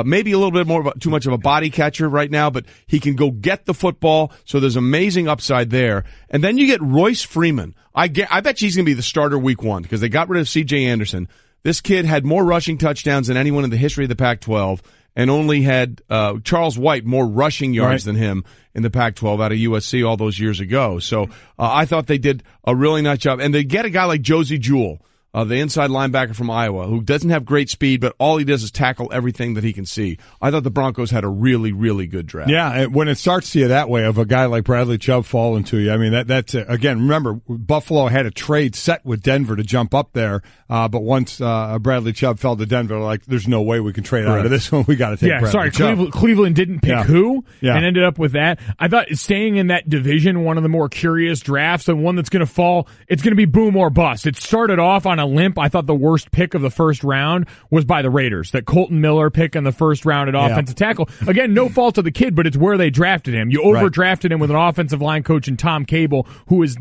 S1: Maybe a little bit too much of a body catcher right now, but he can go get the football, so there's amazing upside there. And then you get Royce Freeman. I bet he's going to be the starter week 1 because they got rid of C.J. Anderson. This kid had more rushing touchdowns than anyone in the history of the Pac-12 and only had Charles White more rushing yards than him in the Pac-12 out of USC all those years ago. So I thought they did a really nice job. And they get a guy like Josie Jewell, the inside linebacker from Iowa, who doesn't have great speed, but all he does is tackle everything that he can see. I thought the Broncos had a really, really good draft.
S3: Yeah, when it starts to you that way of a guy like Bradley Chubb falling to you, I mean, that's again, remember, Buffalo had a trade set with Denver to jump up there, but once Bradley Chubb fell to Denver, like, there's no way we can trade out of this one. We got to take Bradley Chubb.
S4: Cleveland didn't pick who and ended up with that. I thought staying in that division, one of the more curious drafts, and one that's going to fall, it's going to be boom or bust. It started off on a limp. I thought the worst pick of the first round was by the Raiders. That Colton Miller pick in the first round at offensive tackle. Again, no fault of the kid, but it's where they drafted him. You overdrafted him with an offensive line coach in Tom Cable, who is,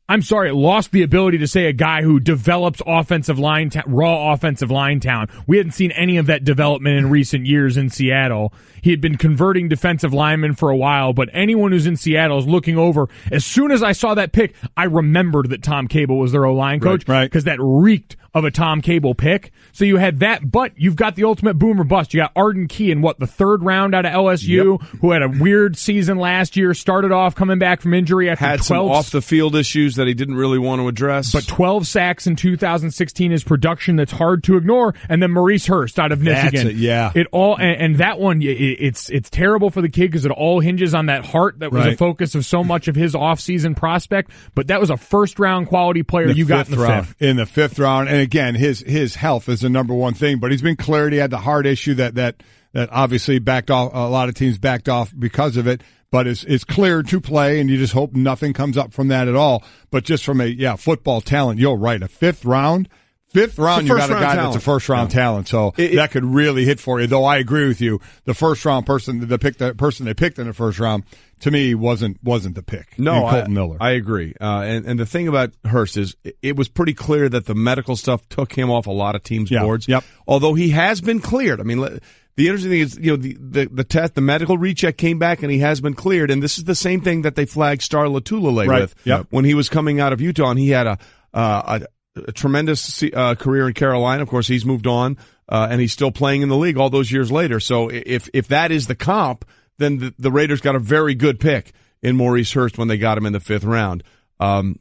S4: I'm sorry, lost the ability to say a guy who develops offensive line, raw offensive line talent. We hadn't seen any of that development in recent years in Seattle. He had been converting defensive linemen for a while, but anyone who's in Seattle is looking over. As soon as I saw that pick, I remembered that Tom Cable was their O-line coach because that reeked of a Tom Cable pick. So you had that, but you've got the ultimate boom or bust. You got Arden Key in the third round out of LSU, who had a weird season last year, started off coming back from injury after
S1: had
S4: 12
S1: some off-the-field issues that he didn't really want to address.
S4: But 12 sacks in 2016 is production that's hard to ignore. And then Maurice Hurst out of Michigan. It all, and that one, it's terrible for the kid because it all hinges on that heart that was a focus of so much of his offseason prospect. But that was a first-round quality player you got in the fifth.
S3: In the fifth round. And again, his health is the number one thing, but he's been cleared. He had the heart issue that obviously backed off. A lot of teams backed off because of it, but it's cleared to play, and you just hope nothing comes up from that at all. But just from a football talent, you're right. A fifth round, you got a guy that's a first round talent, so that could really hit for you. Though I agree with you, the first round person, the person they picked in the first round, to me wasn't the pick.
S1: No,
S3: Colton Miller.
S1: I agree. And the thing about Hurst is it was pretty clear that the medical stuff took him off a lot of teams' boards. Although he has been cleared. I mean, the interesting thing is, the test, the medical recheck came back, and he has been cleared. And this is the same thing that they flagged Star Latulele with when he was coming out of Utah, and he had a tremendous career in Carolina. Of course, he's moved on, and he's still playing in the league all those years later. So if that is the comp, then the Raiders got a very good pick in Maurice Hurst when they got him in the fifth round. Then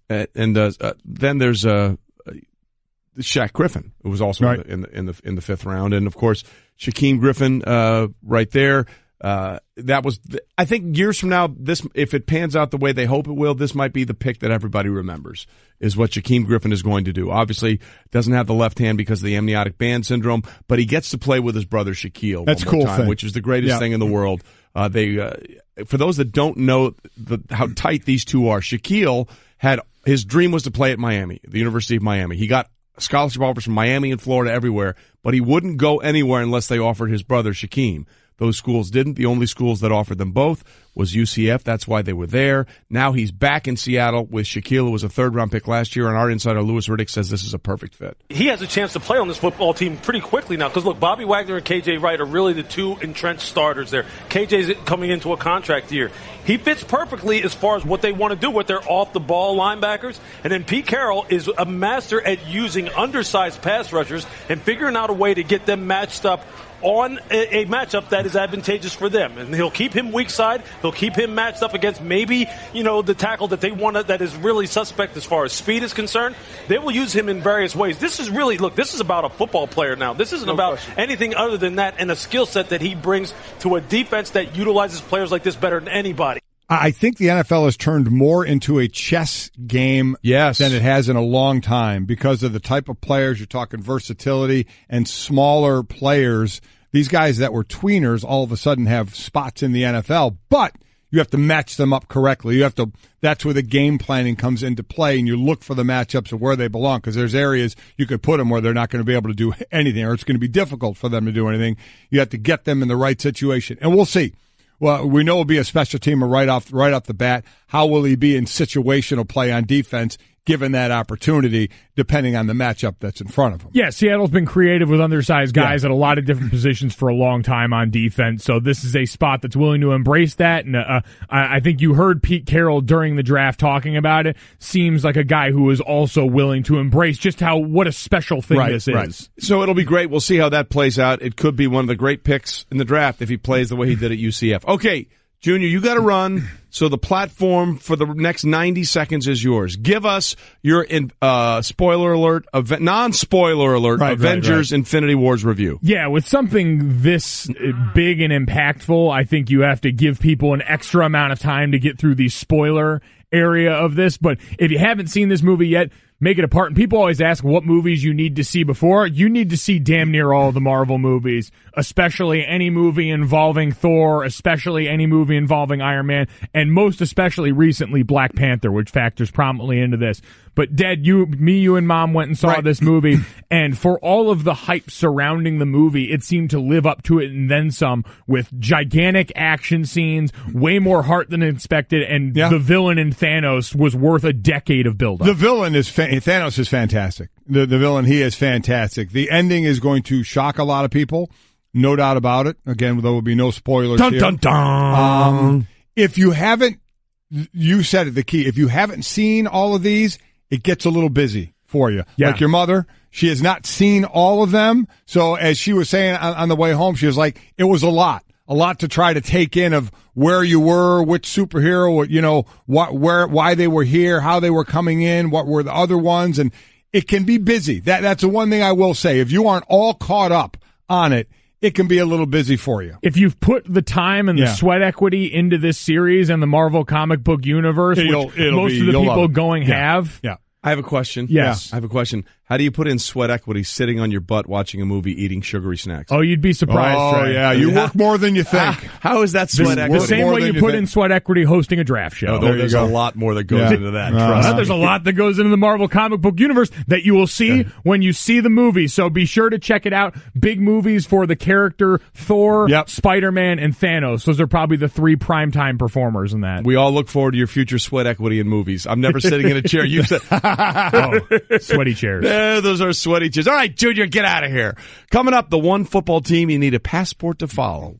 S1: there's Shaq Griffin, who was also in the fifth round, and of course Shaquem Griffin right there. That was, I think, years from now, this, if it pans out the way they hope it will, this might be the pick that everybody remembers, is what Shaquem Griffin is going to do. Obviously, doesn't have the left hand because of the amniotic band syndrome, but he gets to play with his brother Shaquille.
S3: That's a cool thing,
S1: which is the greatest thing in the world. For those that don't know how tight these two are, Shaquille had, his dream was to play at Miami, the University of Miami. He got scholarship offers from Miami and Florida, everywhere, but he wouldn't go anywhere unless they offered his brother Shaquem. Those schools didn't. The only schools that offered them both was UCF. That's why they were there. Now he's back in Seattle with Shaquille, who was a third-round pick last year, and our insider Louis Riddick says this is a perfect fit.
S21: He has a chance to play on this football team pretty quickly now because, look, Bobby Wagner and KJ Wright are really the two entrenched starters there. KJ's coming into a contract year. He fits perfectly as far as what they want to do with their off-the-ball linebackers. And then Pete Carroll is a master at using undersized pass rushers and figuring out a way to get them matched up on a matchup that is advantageous for them. And he'll keep him weak side. He'll keep him matched up against maybe, the tackle that they want that is really suspect as far as speed is concerned. They will use him in various ways. This is really, this is about a football player now. This isn't about anything other than that and a skill set that he brings to a defense that utilizes players like this better than anybody.
S3: I think the NFL has turned more into a chess game than it has in a long time because of the type of players. You're talking versatility and smaller players. These guys that were tweeners all of a sudden have spots in the NFL, but you have to match them up correctly. That's where the game planning comes into play, and you look for the matchups of where they belong because there's areas you could put them where they're not going to be able to do anything, or it's going to be difficult for them to do anything. You have to get them in the right situation, and we'll see. Well, we know he'll be a special teamer right off the bat. How will he be in situational play on defense? given that opportunity, depending on the matchup that's in front of him.
S4: Yeah, Seattle's been creative with undersized guys at a lot of different positions for a long time on defense, so this is a spot that's willing to embrace that, and I think you heard Pete Carroll during the draft talking about it. Seems like a guy who is also willing to embrace just what a special thing this is.
S1: Right. So it'll be great. We'll see how that plays out. It could be one of the great picks in the draft if he plays the way he did at UCF. Okay, Junior, you got to run, so the platform for the next 90 seconds is yours. Give us your spoiler alert, non-spoiler alert, Avengers Infinity Wars review.
S4: Yeah, with something this big and impactful, I think you have to give people an extra amount of time to get through the spoiler area of this. But if you haven't seen this movie yet, make it a part. And people always ask what movies you need to see before. You need to see damn near all the Marvel movies, especially any movie involving Thor, especially any movie involving Iron Man, and most especially recently Black Panther, which factors prominently into this. But Dad, you and Mom went and saw this movie, and for all of the hype surrounding the movie, it seemed to live up to it and then some, with gigantic action scenes, way more heart than expected, and the villain in Thanos was worth a decade of build-up.
S3: The villain is Thanos is fantastic. The villain, he is fantastic. The ending is going to shock a lot of people, no doubt about it. Again, there will be no spoilers here.
S4: Dun, dun.
S3: If you haven't, you said it, the key. If you haven't seen all of these, it gets a little busy for you.
S4: Yeah.
S3: Like your mother, she has not seen all of them. So as she was saying on the way home, she was like, it was a lot to try to take in of where you were, which superhero, why they were here, how they were coming in, what were the other ones. And it can be busy. That's the one thing I will say. If you aren't all caught up on it, it can be a little busy for you.
S4: If you've put the time and the sweat equity into this series and the Marvel comic book universe, which most of the people going have.
S3: Yeah.
S1: I have a question.
S4: Yes.
S1: I have a question. How do you put in sweat equity sitting on your butt watching a movie eating sugary snacks?
S4: Oh, you'd be surprised.
S3: Oh,
S4: Trey.
S3: yeah. You work more than you think.
S1: How is that sweat equity?
S4: The same way you put in sweat equity hosting a draft show.
S1: There's a lot more that goes into that. Trust me.
S4: There's a lot that goes into the Marvel comic book universe that you will see when you see the movie. So be sure to check it out. Big movies for the character Thor, Spider-Man, and Thanos. Those are probably the three primetime performers in that.
S1: We all look forward to your future sweat equity in movies. I'm never sitting in a chair. You said,
S4: sweaty chairs.
S1: Those are sweaty chairs. All right, Junior, get out of here. Coming up, the one football team you need a passport to follow.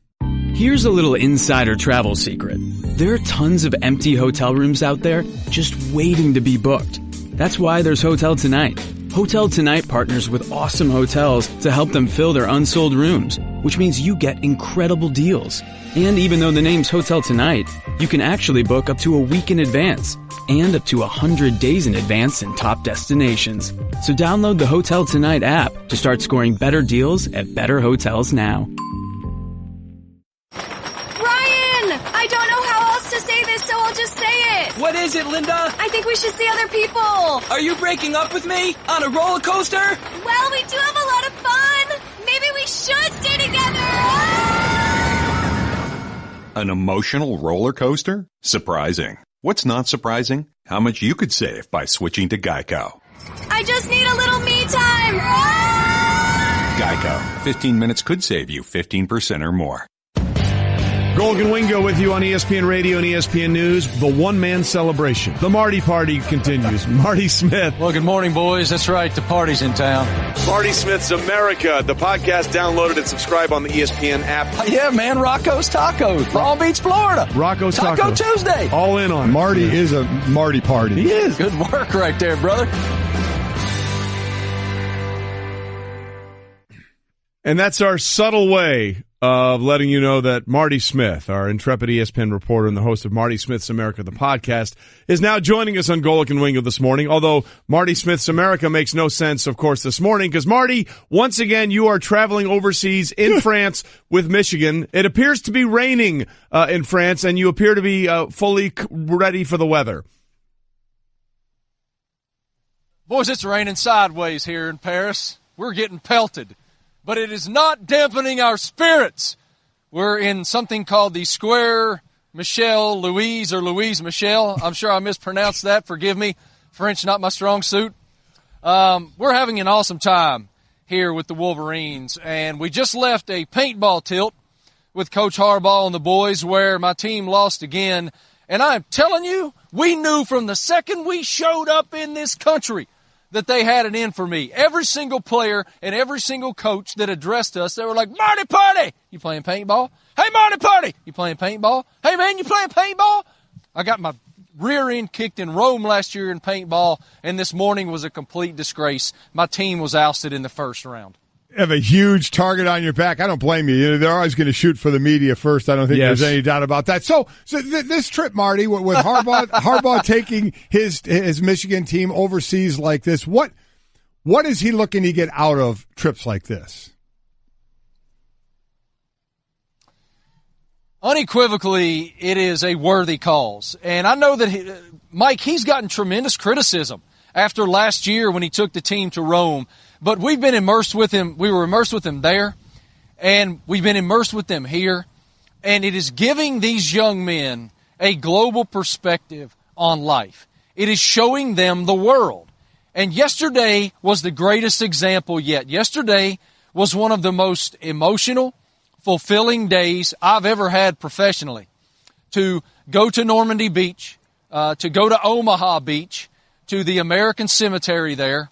S12: Here's a little insider travel secret. There are tons of empty hotel rooms out there just waiting to be booked. That's why there's Hotel Tonight. Hotel Tonight partners with awesome hotels to help them fill their unsold rooms, which means you get incredible deals. And even though the name's Hotel Tonight, you can actually book up to a week in advance and up to 100 days in advance in top destinations. So download the Hotel Tonight app to start scoring better deals at better hotels now.
S18: Ryan! I don't know how else to say this, so I'll just say it.
S6: What is it, Linda?
S18: I think we should see other people.
S6: Are you breaking up with me? On a roller coaster?
S18: Well, we do have a lot of fun. Maybe we should stay together.
S14: An emotional roller coaster? Surprising. What's not surprising? How much you could save by switching to Geico.
S18: I just need a little me time.
S14: Geico. 15 minutes could save you 15% or more.
S1: Golic and Wingo with you on ESPN Radio and ESPN News. The one-man celebration. The Marty Party continues. Marty Smith.
S22: Well, good morning, boys. That's right. The party's in town.
S1: Marty Smith's America. The podcast, downloaded and subscribe on the ESPN app.
S22: Yeah, man. Rocco's Tacos. Palm Beach, Florida.
S1: Rocco's
S22: Taco Tuesday.
S1: All in on it.
S3: Marty is a Marty Party.
S22: He is. Good work right there, brother.
S1: And that's our subtle way of letting you know that Marty Smith, our intrepid ESPN reporter and the host of Marty Smith's America, the podcast, is now joining us on Golic and Wingo this morning, although Marty Smith's America makes no sense, of course, this morning, because, Marty, once again, you are traveling overseas in France with Michigan. It appears to be raining in France, and you appear to be fully ready for the weather.
S22: Boys, it's raining sideways here in Paris. We're getting pelted. But it is not dampening our spirits. We're in something called the Square Michel Louise or Louise Michel. I'm sure I mispronounced that. Forgive me. French, not my strong suit. We're having an awesome time here with the Wolverines. And we just left a paintball tilt with Coach Harbaugh and the boys where my team lost again. And I'm telling you, We knew from the second we showed up in this country that they had it in for me. Every single player and every single coach that addressed us, they were like, Marty Party, you playing paintball? Hey, Marty Party, you playing paintball? Hey, man, you playing paintball? I got my rear end kicked in Rome last year in paintball, and this morning was a complete disgrace. My team was ousted in the first round.
S3: You have a huge target on your back. I don't blame you. They're always going to shoot for the media first. I don't think there's any doubt about that. So this trip, Marty, with Harbaugh taking his Michigan team overseas like this, what is he looking to get out of trips like this?
S22: Unequivocally, it is a worthy cause. And I know that, Mike, he's gotten tremendous criticism after last year when he took the team to Rome. But we've been immersed with him. We were immersed with him there, and we've been immersed with them here. And it is giving these young men a global perspective on life. It is showing them the world. And yesterday was the greatest example yet. Yesterday was one of the most emotional, fulfilling days I've ever had professionally. To go to Normandy Beach, to go to Omaha Beach, to the American Cemetery there,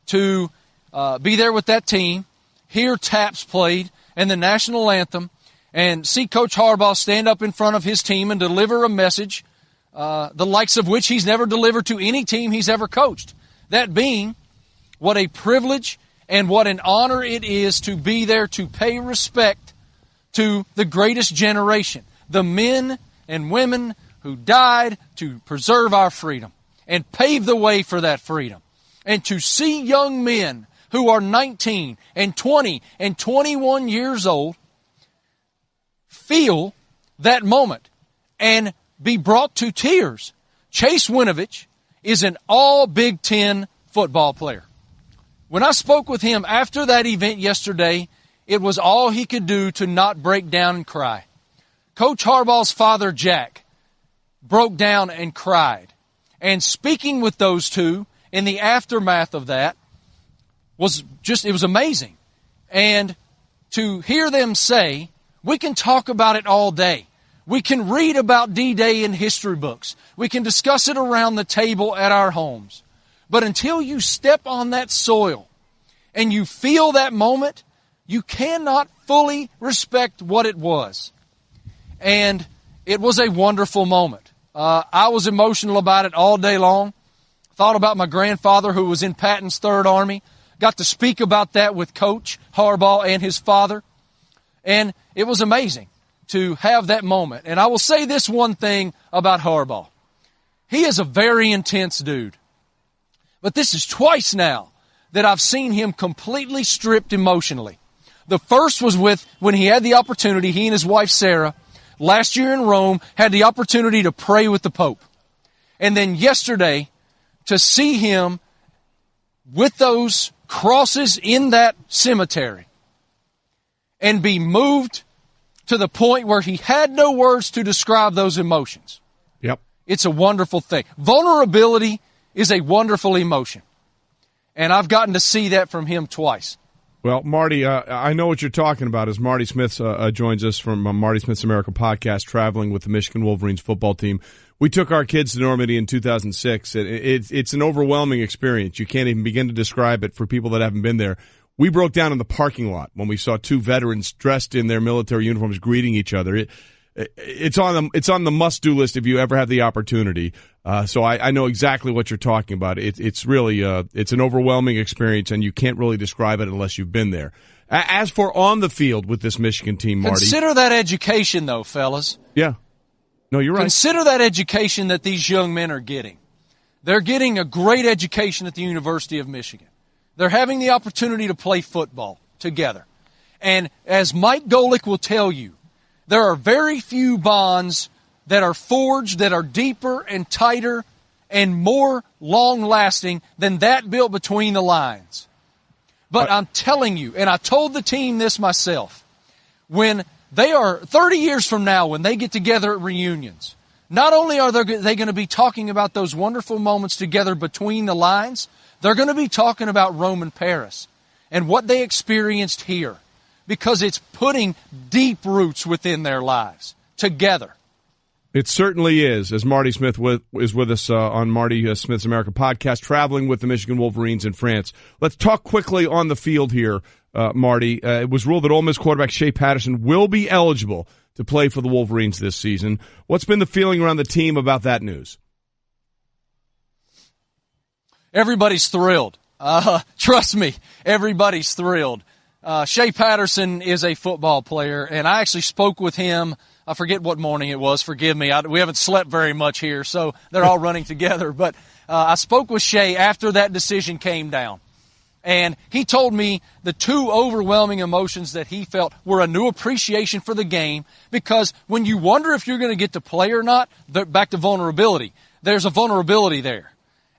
S22: to be there with that team, hear taps played and the national anthem, and see Coach Harbaugh stand up in front of his team and deliver a message, the likes of which he's never delivered to any team he's ever coached. That being, what a privilege and what an honor it is to be there to pay respect to the greatest generation, the men and women who died to preserve our freedom and pave the way for that freedom. And to see young men who are 19 and 20 and 21 years old feel that moment and be brought to tears. Chase Winovich is an all Big Ten football player. When I spoke with him after that event yesterday, it was all he could do to not break down and cry. Coach Harbaugh's father, Jack, broke down and cried. And speaking with those two in the aftermath of that, it was amazing. And to hear them say, we can talk about it all day. We can read about D-Day in history books. We can discuss it around the table at our homes. But until you step on that soil and you feel that moment, you cannot fully respect what it was. And it was a wonderful moment. I was emotional about it all day long. Thought about my grandfather who was in Patton's Third Army. Got to speak about that with Coach Harbaugh and his father. And it was amazing to have that moment. And I will say this one thing about Harbaugh. He is a very intense dude. But this is twice now that I've seen him completely stripped emotionally. The first was when he had the opportunity, he and his wife Sarah, last year in Rome, had the opportunity to pray with the Pope. And then yesterday, to see him with those crosses in that cemetery and be moved to the point where he had no words to describe those emotions.
S1: Yep.
S22: It's a wonderful thing. Vulnerability is a wonderful emotion. And I've gotten to see that from him twice.
S1: Well, Marty, I know what you're talking about as Marty Smith joins us from Marty Smith's American Podcast, traveling with the Michigan Wolverines football team. We took our kids to Normandy in 2006. It's an overwhelming experience. You can't even begin to describe it for people that haven't been there. We broke down in the parking lot when we saw two veterans dressed in their military uniforms greeting each other. It's on the must-do list if you ever have the opportunity. So I know exactly what you're talking about. It's really it's an overwhelming experience, and you can't really describe it unless you've been there. As for on the field with this Michigan team, Marty,
S22: consider that education, though, fellas.
S1: Yeah, no, you're right.
S22: Consider that education that these young men are getting. They're getting a great education at the University of Michigan. They're having the opportunity to play football together, and as Mike Golic will tell you, there are very few bonds that are forged that are deeper and tighter and more long-lasting than that built between the lines. But I'm telling you, and I told the team this myself, when they are 30 years from now, when they get together at reunions, not only are they going to be talking about those wonderful moments together between the lines, they're going to be talking about Rome and Paris and what they experienced here, because it's putting deep roots within their lives together.
S1: It certainly is, as Marty Smith is with us on Marty Smith's America podcast, traveling with the Michigan Wolverines in France. Let's talk quickly on the field here, Marty. It was ruled that Ole Miss quarterback Shea Patterson will be eligible to play for the Wolverines this season. What's been the feeling around the team about that news?
S22: Everybody's thrilled. Trust me, everybody's thrilled. Shea Patterson is a football player, and I actually spoke with him. I forget what morning it was. Forgive me. We haven't slept very much here, so they're all running together. But I spoke with Shea after that decision came down. And he told me the two overwhelming emotions that he felt were a new appreciation for the game, because when you wonder if you're going to get to play or not, back to vulnerability, there's a vulnerability there,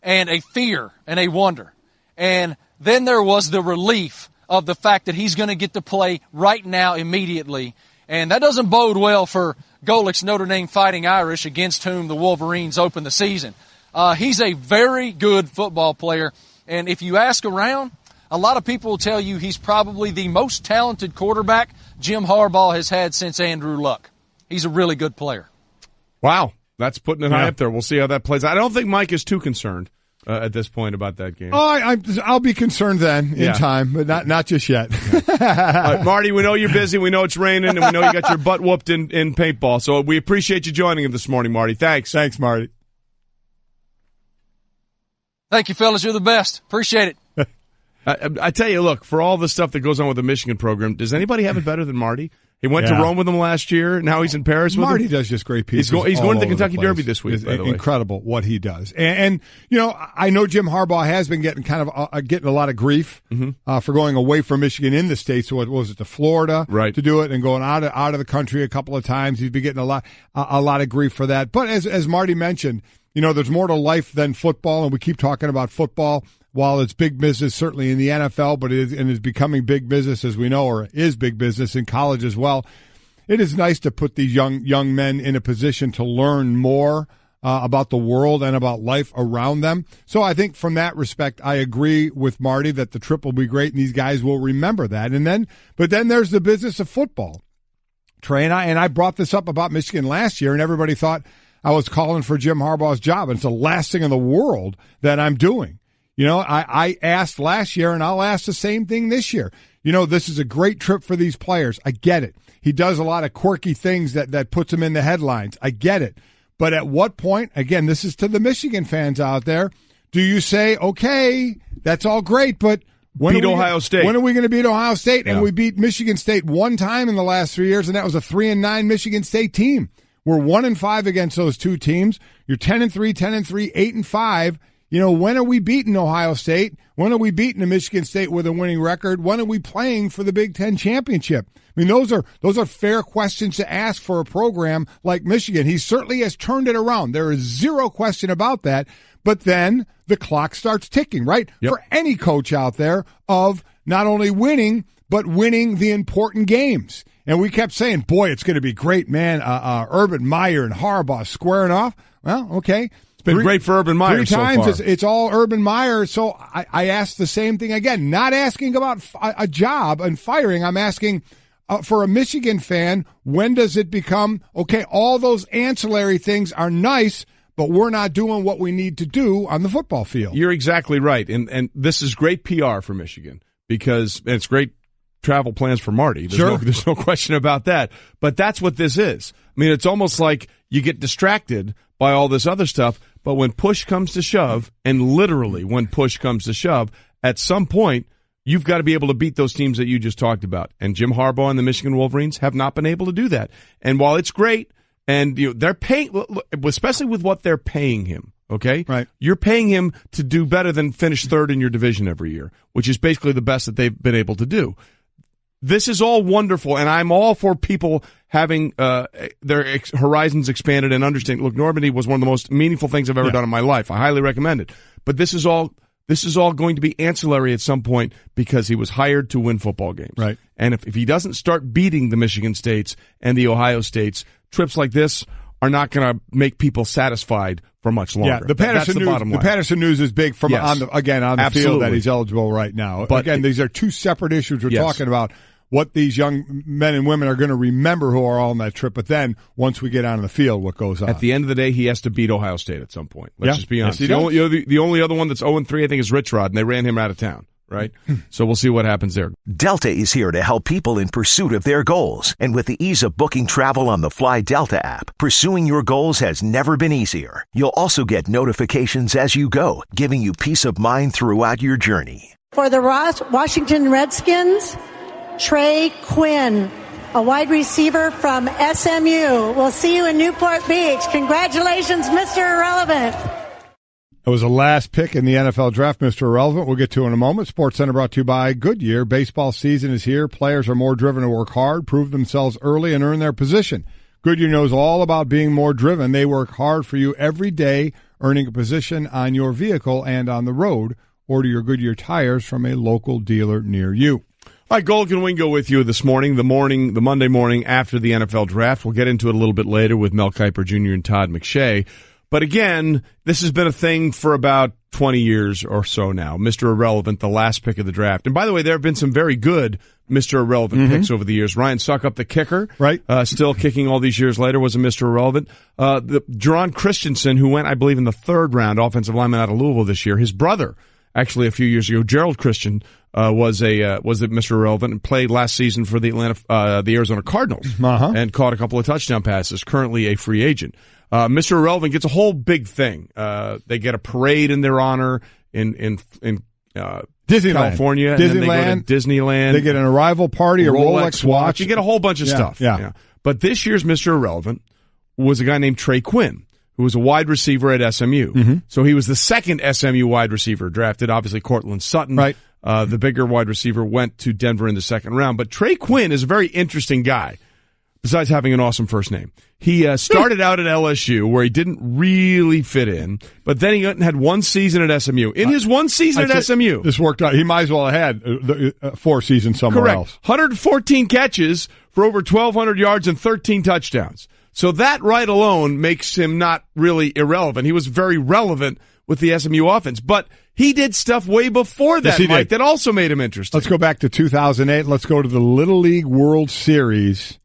S22: and a fear and a wonder. And then there was the relief of the fact that he's going to get to play right now immediately. And that doesn't bode well for Golic's Notre Dame Fighting Irish, against whom the Wolverines open the season. He's a very good football player. And if you ask around, a lot of people will tell you he's probably the most talented quarterback Jim Harbaugh has had since Andrew Luck. He's a really good player.
S1: Wow. That's putting it high up there. We'll see how that plays. I don't think Mike is too concerned at this point about that game.
S3: Oh, I'll be concerned then in time, but not just yet.
S1: All right, Marty, we know you're busy. We know it's raining, and we know you got your butt whooped in paintball. So we appreciate you joining him this morning, Marty. Thanks.
S3: Thanks, Marty.
S22: Thank you, fellas. You're the best. Appreciate it.
S1: I tell you, look, for all the stuff that goes on with the Michigan program, does anybody have it better than Marty? He went to Rome with them last year. Now he's in Paris with them.
S3: Marty does just great pieces.
S1: He's going to the Kentucky Derby this week, by the way.
S3: Incredible what he does. And I know Jim Harbaugh has been getting getting a lot of grief for going away from Michigan in the States. So what was it, to Florida to do it, and going out of the country a couple of times. He's been getting a lot of grief for that. But as Marty mentioned, there's more to life than football, and we keep talking about football. While it's big business, certainly in the NFL, but it is becoming big business, as we know, or is big business in college as well. It is nice to put these young men in a position to learn more about the world and about life around them. So I think from that respect, I agree with Marty that the trip will be great, and these guys will remember that. But then there's the business of football. Trey, and I brought this up about Michigan last year, and everybody thought I was calling for Jim Harbaugh's job, and it's the last thing in the world that I'm doing. I asked last year, and I'll ask the same thing this year. This is a great trip for these players. I get it. He does a lot of quirky things that puts him in the headlines. I get it. But at what point, again, this is to the Michigan fans out there, do you say, okay, that's all great, but
S1: beat Ohio State.
S3: When are we going to beat Ohio State? And we beat Michigan State one time in the last 3 years, and that was a 3-9 Michigan State team. We're 1-5 against those two teams. You're 10-3, 10-3, 8-5. When are we beating Ohio State? When are we beating Michigan State with a winning record? When are we playing for the Big Ten championship? I mean, those are fair questions to ask for a program like Michigan. He certainly has turned it around. There is zero question about that. But then the clock starts ticking, right?
S1: Yep.
S3: For any coach out there of not only winning, but winning the important games. And we kept saying, boy, it's going to be great, man. Urban Meyer and Harbaugh squaring off. Well, okay.
S1: It's been great for Urban Meyer
S3: 3 times.
S1: So far.
S3: It's all Urban Meyer. So I asked the same thing again. Not asking about a job and firing. I'm asking for a Michigan fan, when does it become, okay, all those ancillary things are nice, but we're not doing what we need to do on the football field.
S1: You're exactly right. And this is great PR for Michigan, because it's great travel plans for Marty. There's no question about that. But that's what this is. I mean, it's almost like you get distracted by all this other stuff, but when push comes to shove, and literally when push comes to shove, at some point, you've got to be able to beat those teams that you just talked about. And Jim Harbaugh and the Michigan Wolverines have not been able to do that. And while it's great, and they're paying, especially with what they're paying him, okay?
S3: Right.
S1: You're paying him to do better than finish third in your division every year, which is basically the best that they've been able to do. This is all wonderful, and I'm all for people having their horizons expanded and understanding. Look, Normandy was one of the most meaningful things I've ever done in my life. I highly recommend it. But this is all going to be ancillary at some point, because he was hired to win football games.
S3: Right.
S1: And if he doesn't start beating the Michigan States and the Ohio States, trips like this are not going to make people satisfied for much longer.
S3: Yeah, the Patterson news is big from on the
S1: Absolutely.
S3: field that he's eligible right now.
S1: But
S3: again, these are two separate issues we're talking about. what these young men and women are going to remember who are all on that trip. But then once we get on the field, what goes on?
S1: At the end of the day, he has to beat Ohio State at some point. Let's just be honest.
S3: Yes,
S1: the only other one that's 0-3, I think, is Rich Rod, and they ran him out of town. Right? So we'll see what happens there.
S7: Delta is here to help people in pursuit of their goals. And with the ease of booking travel on the Fly Delta app, pursuing your goals has never been easier. You'll also get notifications as you go, giving you peace of mind throughout your journey.
S9: For the Washington Redskins, Trey Quinn, a wide receiver from SMU. We'll see you in Newport Beach. Congratulations, Mr. Irrelevant.
S3: It was the last pick in the NFL draft, Mr. Irrelevant. We'll get to in a moment. SportsCenter brought to you by Goodyear. Baseball season is here. Players are more driven to work hard, prove themselves early, and earn their position. Goodyear knows all about being more driven. They work hard for you every day, earning a position on your vehicle and on the road. Order your Goodyear tires from a local dealer near you.
S1: All right, Golic and Wingo with you this morning, the Monday morning after the NFL draft. We'll get into it a little bit later with Mel Kiper Jr. and Todd McShay. But again, this has been a thing for about 20 years or so now. Mr. Irrelevant, the last pick of the draft. And by the way, there have been some very good Mr. Irrelevant picks over the years. Ryan Suckup, the kicker,
S3: right?
S1: Still kicking all these years later, was a Mr. Irrelevant. The Jerron Christensen, who went, I believe, in the 3rd round, offensive lineman out of Louisville this year. His brother, actually, a few years ago, Gerald Christian, was a Mr. Irrelevant and played last season for the Arizona Cardinals and caught a couple of touchdown passes. Currently a free agent. Mr. Irrelevant gets a whole big thing. They get a parade in their honor in
S3: Disneyland.
S1: California. And then they go to Disneyland.
S3: They get an arrival party, a Rolex watch.
S1: You get a whole bunch of stuff.
S3: Yeah.
S1: But this year's Mr. Irrelevant was a guy named Trey Quinn, who was a wide receiver at SMU. So he was the second SMU wide receiver drafted. Obviously, Cortland Sutton,
S3: right.
S1: The bigger wide receiver, went to Denver in the 2nd round. But Trey Quinn is a very interesting guy, besides having an awesome first name. He started out at LSU, where he didn't really fit in, but then he had one season at SMU. In his one season at SMU,
S3: this worked out. He might as well have had 4 seasons somewhere else.
S1: 114 catches for over 1,200 yards and 13 touchdowns. So that right alone makes him not really irrelevant. He was very relevant with the SMU offense, but he did stuff way before that, Mike, that also made him interesting.
S3: Let's go back to 2008. Let's go to the Little League World Series.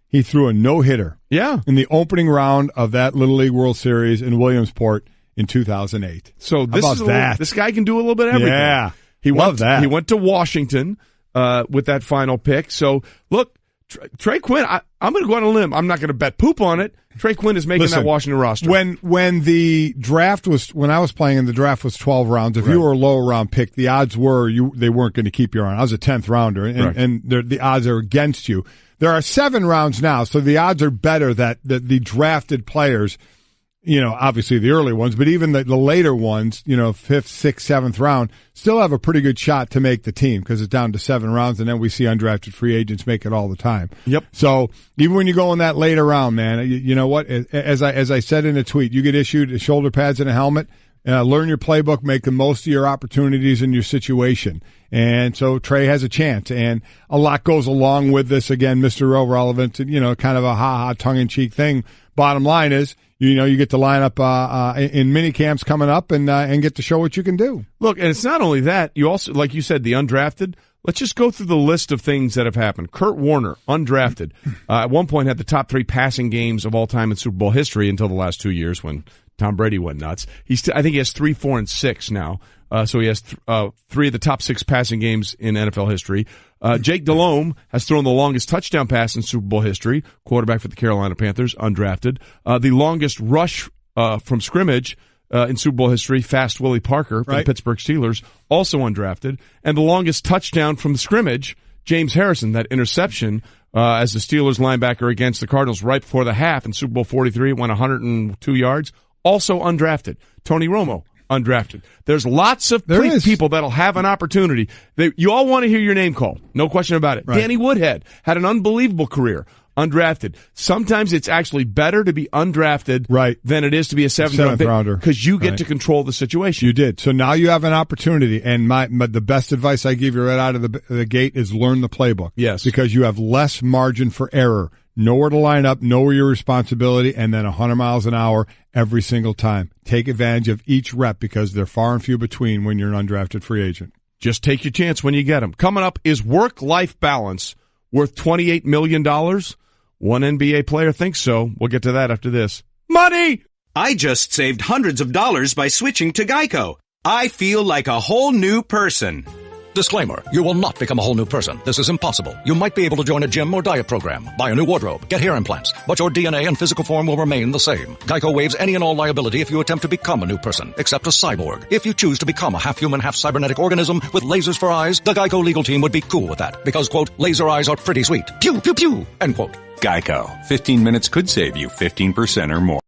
S3: He threw a no-hitter in the opening round of that Little League World Series in Williamsport in 2008.
S1: So this guy can do a little bit of everything.
S3: Yeah,
S1: he went to Washington with that final pick. So, look, Trey Quinn, I'm going to go on a limb. I'm not going to bet poop on it. Trey Quinn is making that Washington roster.
S3: When the draft was, when I was playing and the draft was 12 rounds, if you were a lower round pick, the odds were they weren't going to keep you on. I was a 10th rounder, and the odds are against you. There are 7 rounds now, so the odds are better that the drafted players, obviously the early ones, but even the later ones, 5th, 6th, 7th round, still have a pretty good shot to make the team because it's down to 7 rounds, and then we see undrafted free agents make it all the time.
S1: Yep.
S3: So even when you go in that later round, man, you know what? As I said in a tweet, you get issued shoulder pads and a helmet. Learn your playbook, make the most of your opportunities in your situation. And so Trey has a chance, and a lot goes along with this. Again, Mr. Irrelevant, kind of a ha-ha tongue-in-cheek thing. Bottom line is, you get to line up in mini camps coming up and get to show what you can do.
S1: Look, and it's not only that. You also, like you said, the undrafted. Let's just go through the list of things that have happened. Kurt Warner, undrafted, at one point had the top 3 passing games of all time in Super Bowl history until the last 2 years when Tom Brady went nuts. I think he has 3, 4, and 6 now. So he has 3 of the top 6 passing games in NFL history. Jake Delhomme has thrown the longest touchdown pass in Super Bowl history, quarterback for the Carolina Panthers, undrafted. The longest rush from scrimmage in Super Bowl history, Fast Willie Parker for the Pittsburgh Steelers, also undrafted. And the longest touchdown from the scrimmage, James Harrison, that interception as the Steelers linebacker against the Cardinals right before the half in Super Bowl 43, went 102 yards, also undrafted. Tony Romo, undrafted. There's lots of people that'll have an opportunity. You all want to hear your name called. No question about it. Right. Danny Woodhead had an unbelievable career. Undrafted. Sometimes it's actually better to be undrafted than it is to be a 7th rounder because you get to control the situation.
S3: You did. So now you have an opportunity, and the best advice I give you right out of the gate is learn the playbook.
S1: Yes.
S3: Because you have less margin for error. Know where to line up, know where your responsibility, and then 100 miles an hour every single time. Take advantage of each rep because they're far and few between when you're an undrafted free agent.
S1: Just take your chance when you get them. Coming up is work-life balance worth $28 million? One NBA player thinks so. We'll get to that after this. Money!
S5: I just saved hundreds of dollars by switching to Geico. I feel like a whole new person.
S10: Disclaimer, you will not become a whole new person. This is impossible. You might be able to join a gym or diet program, buy a new wardrobe, get hair implants, but your DNA and physical form will remain the same. Geico waives any and all liability if you attempt to become a new person, except a cyborg. If you choose to become a half-human, half-cybernetic organism with lasers for eyes, the Geico legal team would be cool with that, because, quote, laser eyes are pretty sweet. Pew, pew, pew, end quote.
S14: Geico. 15 minutes could save you 15% or more.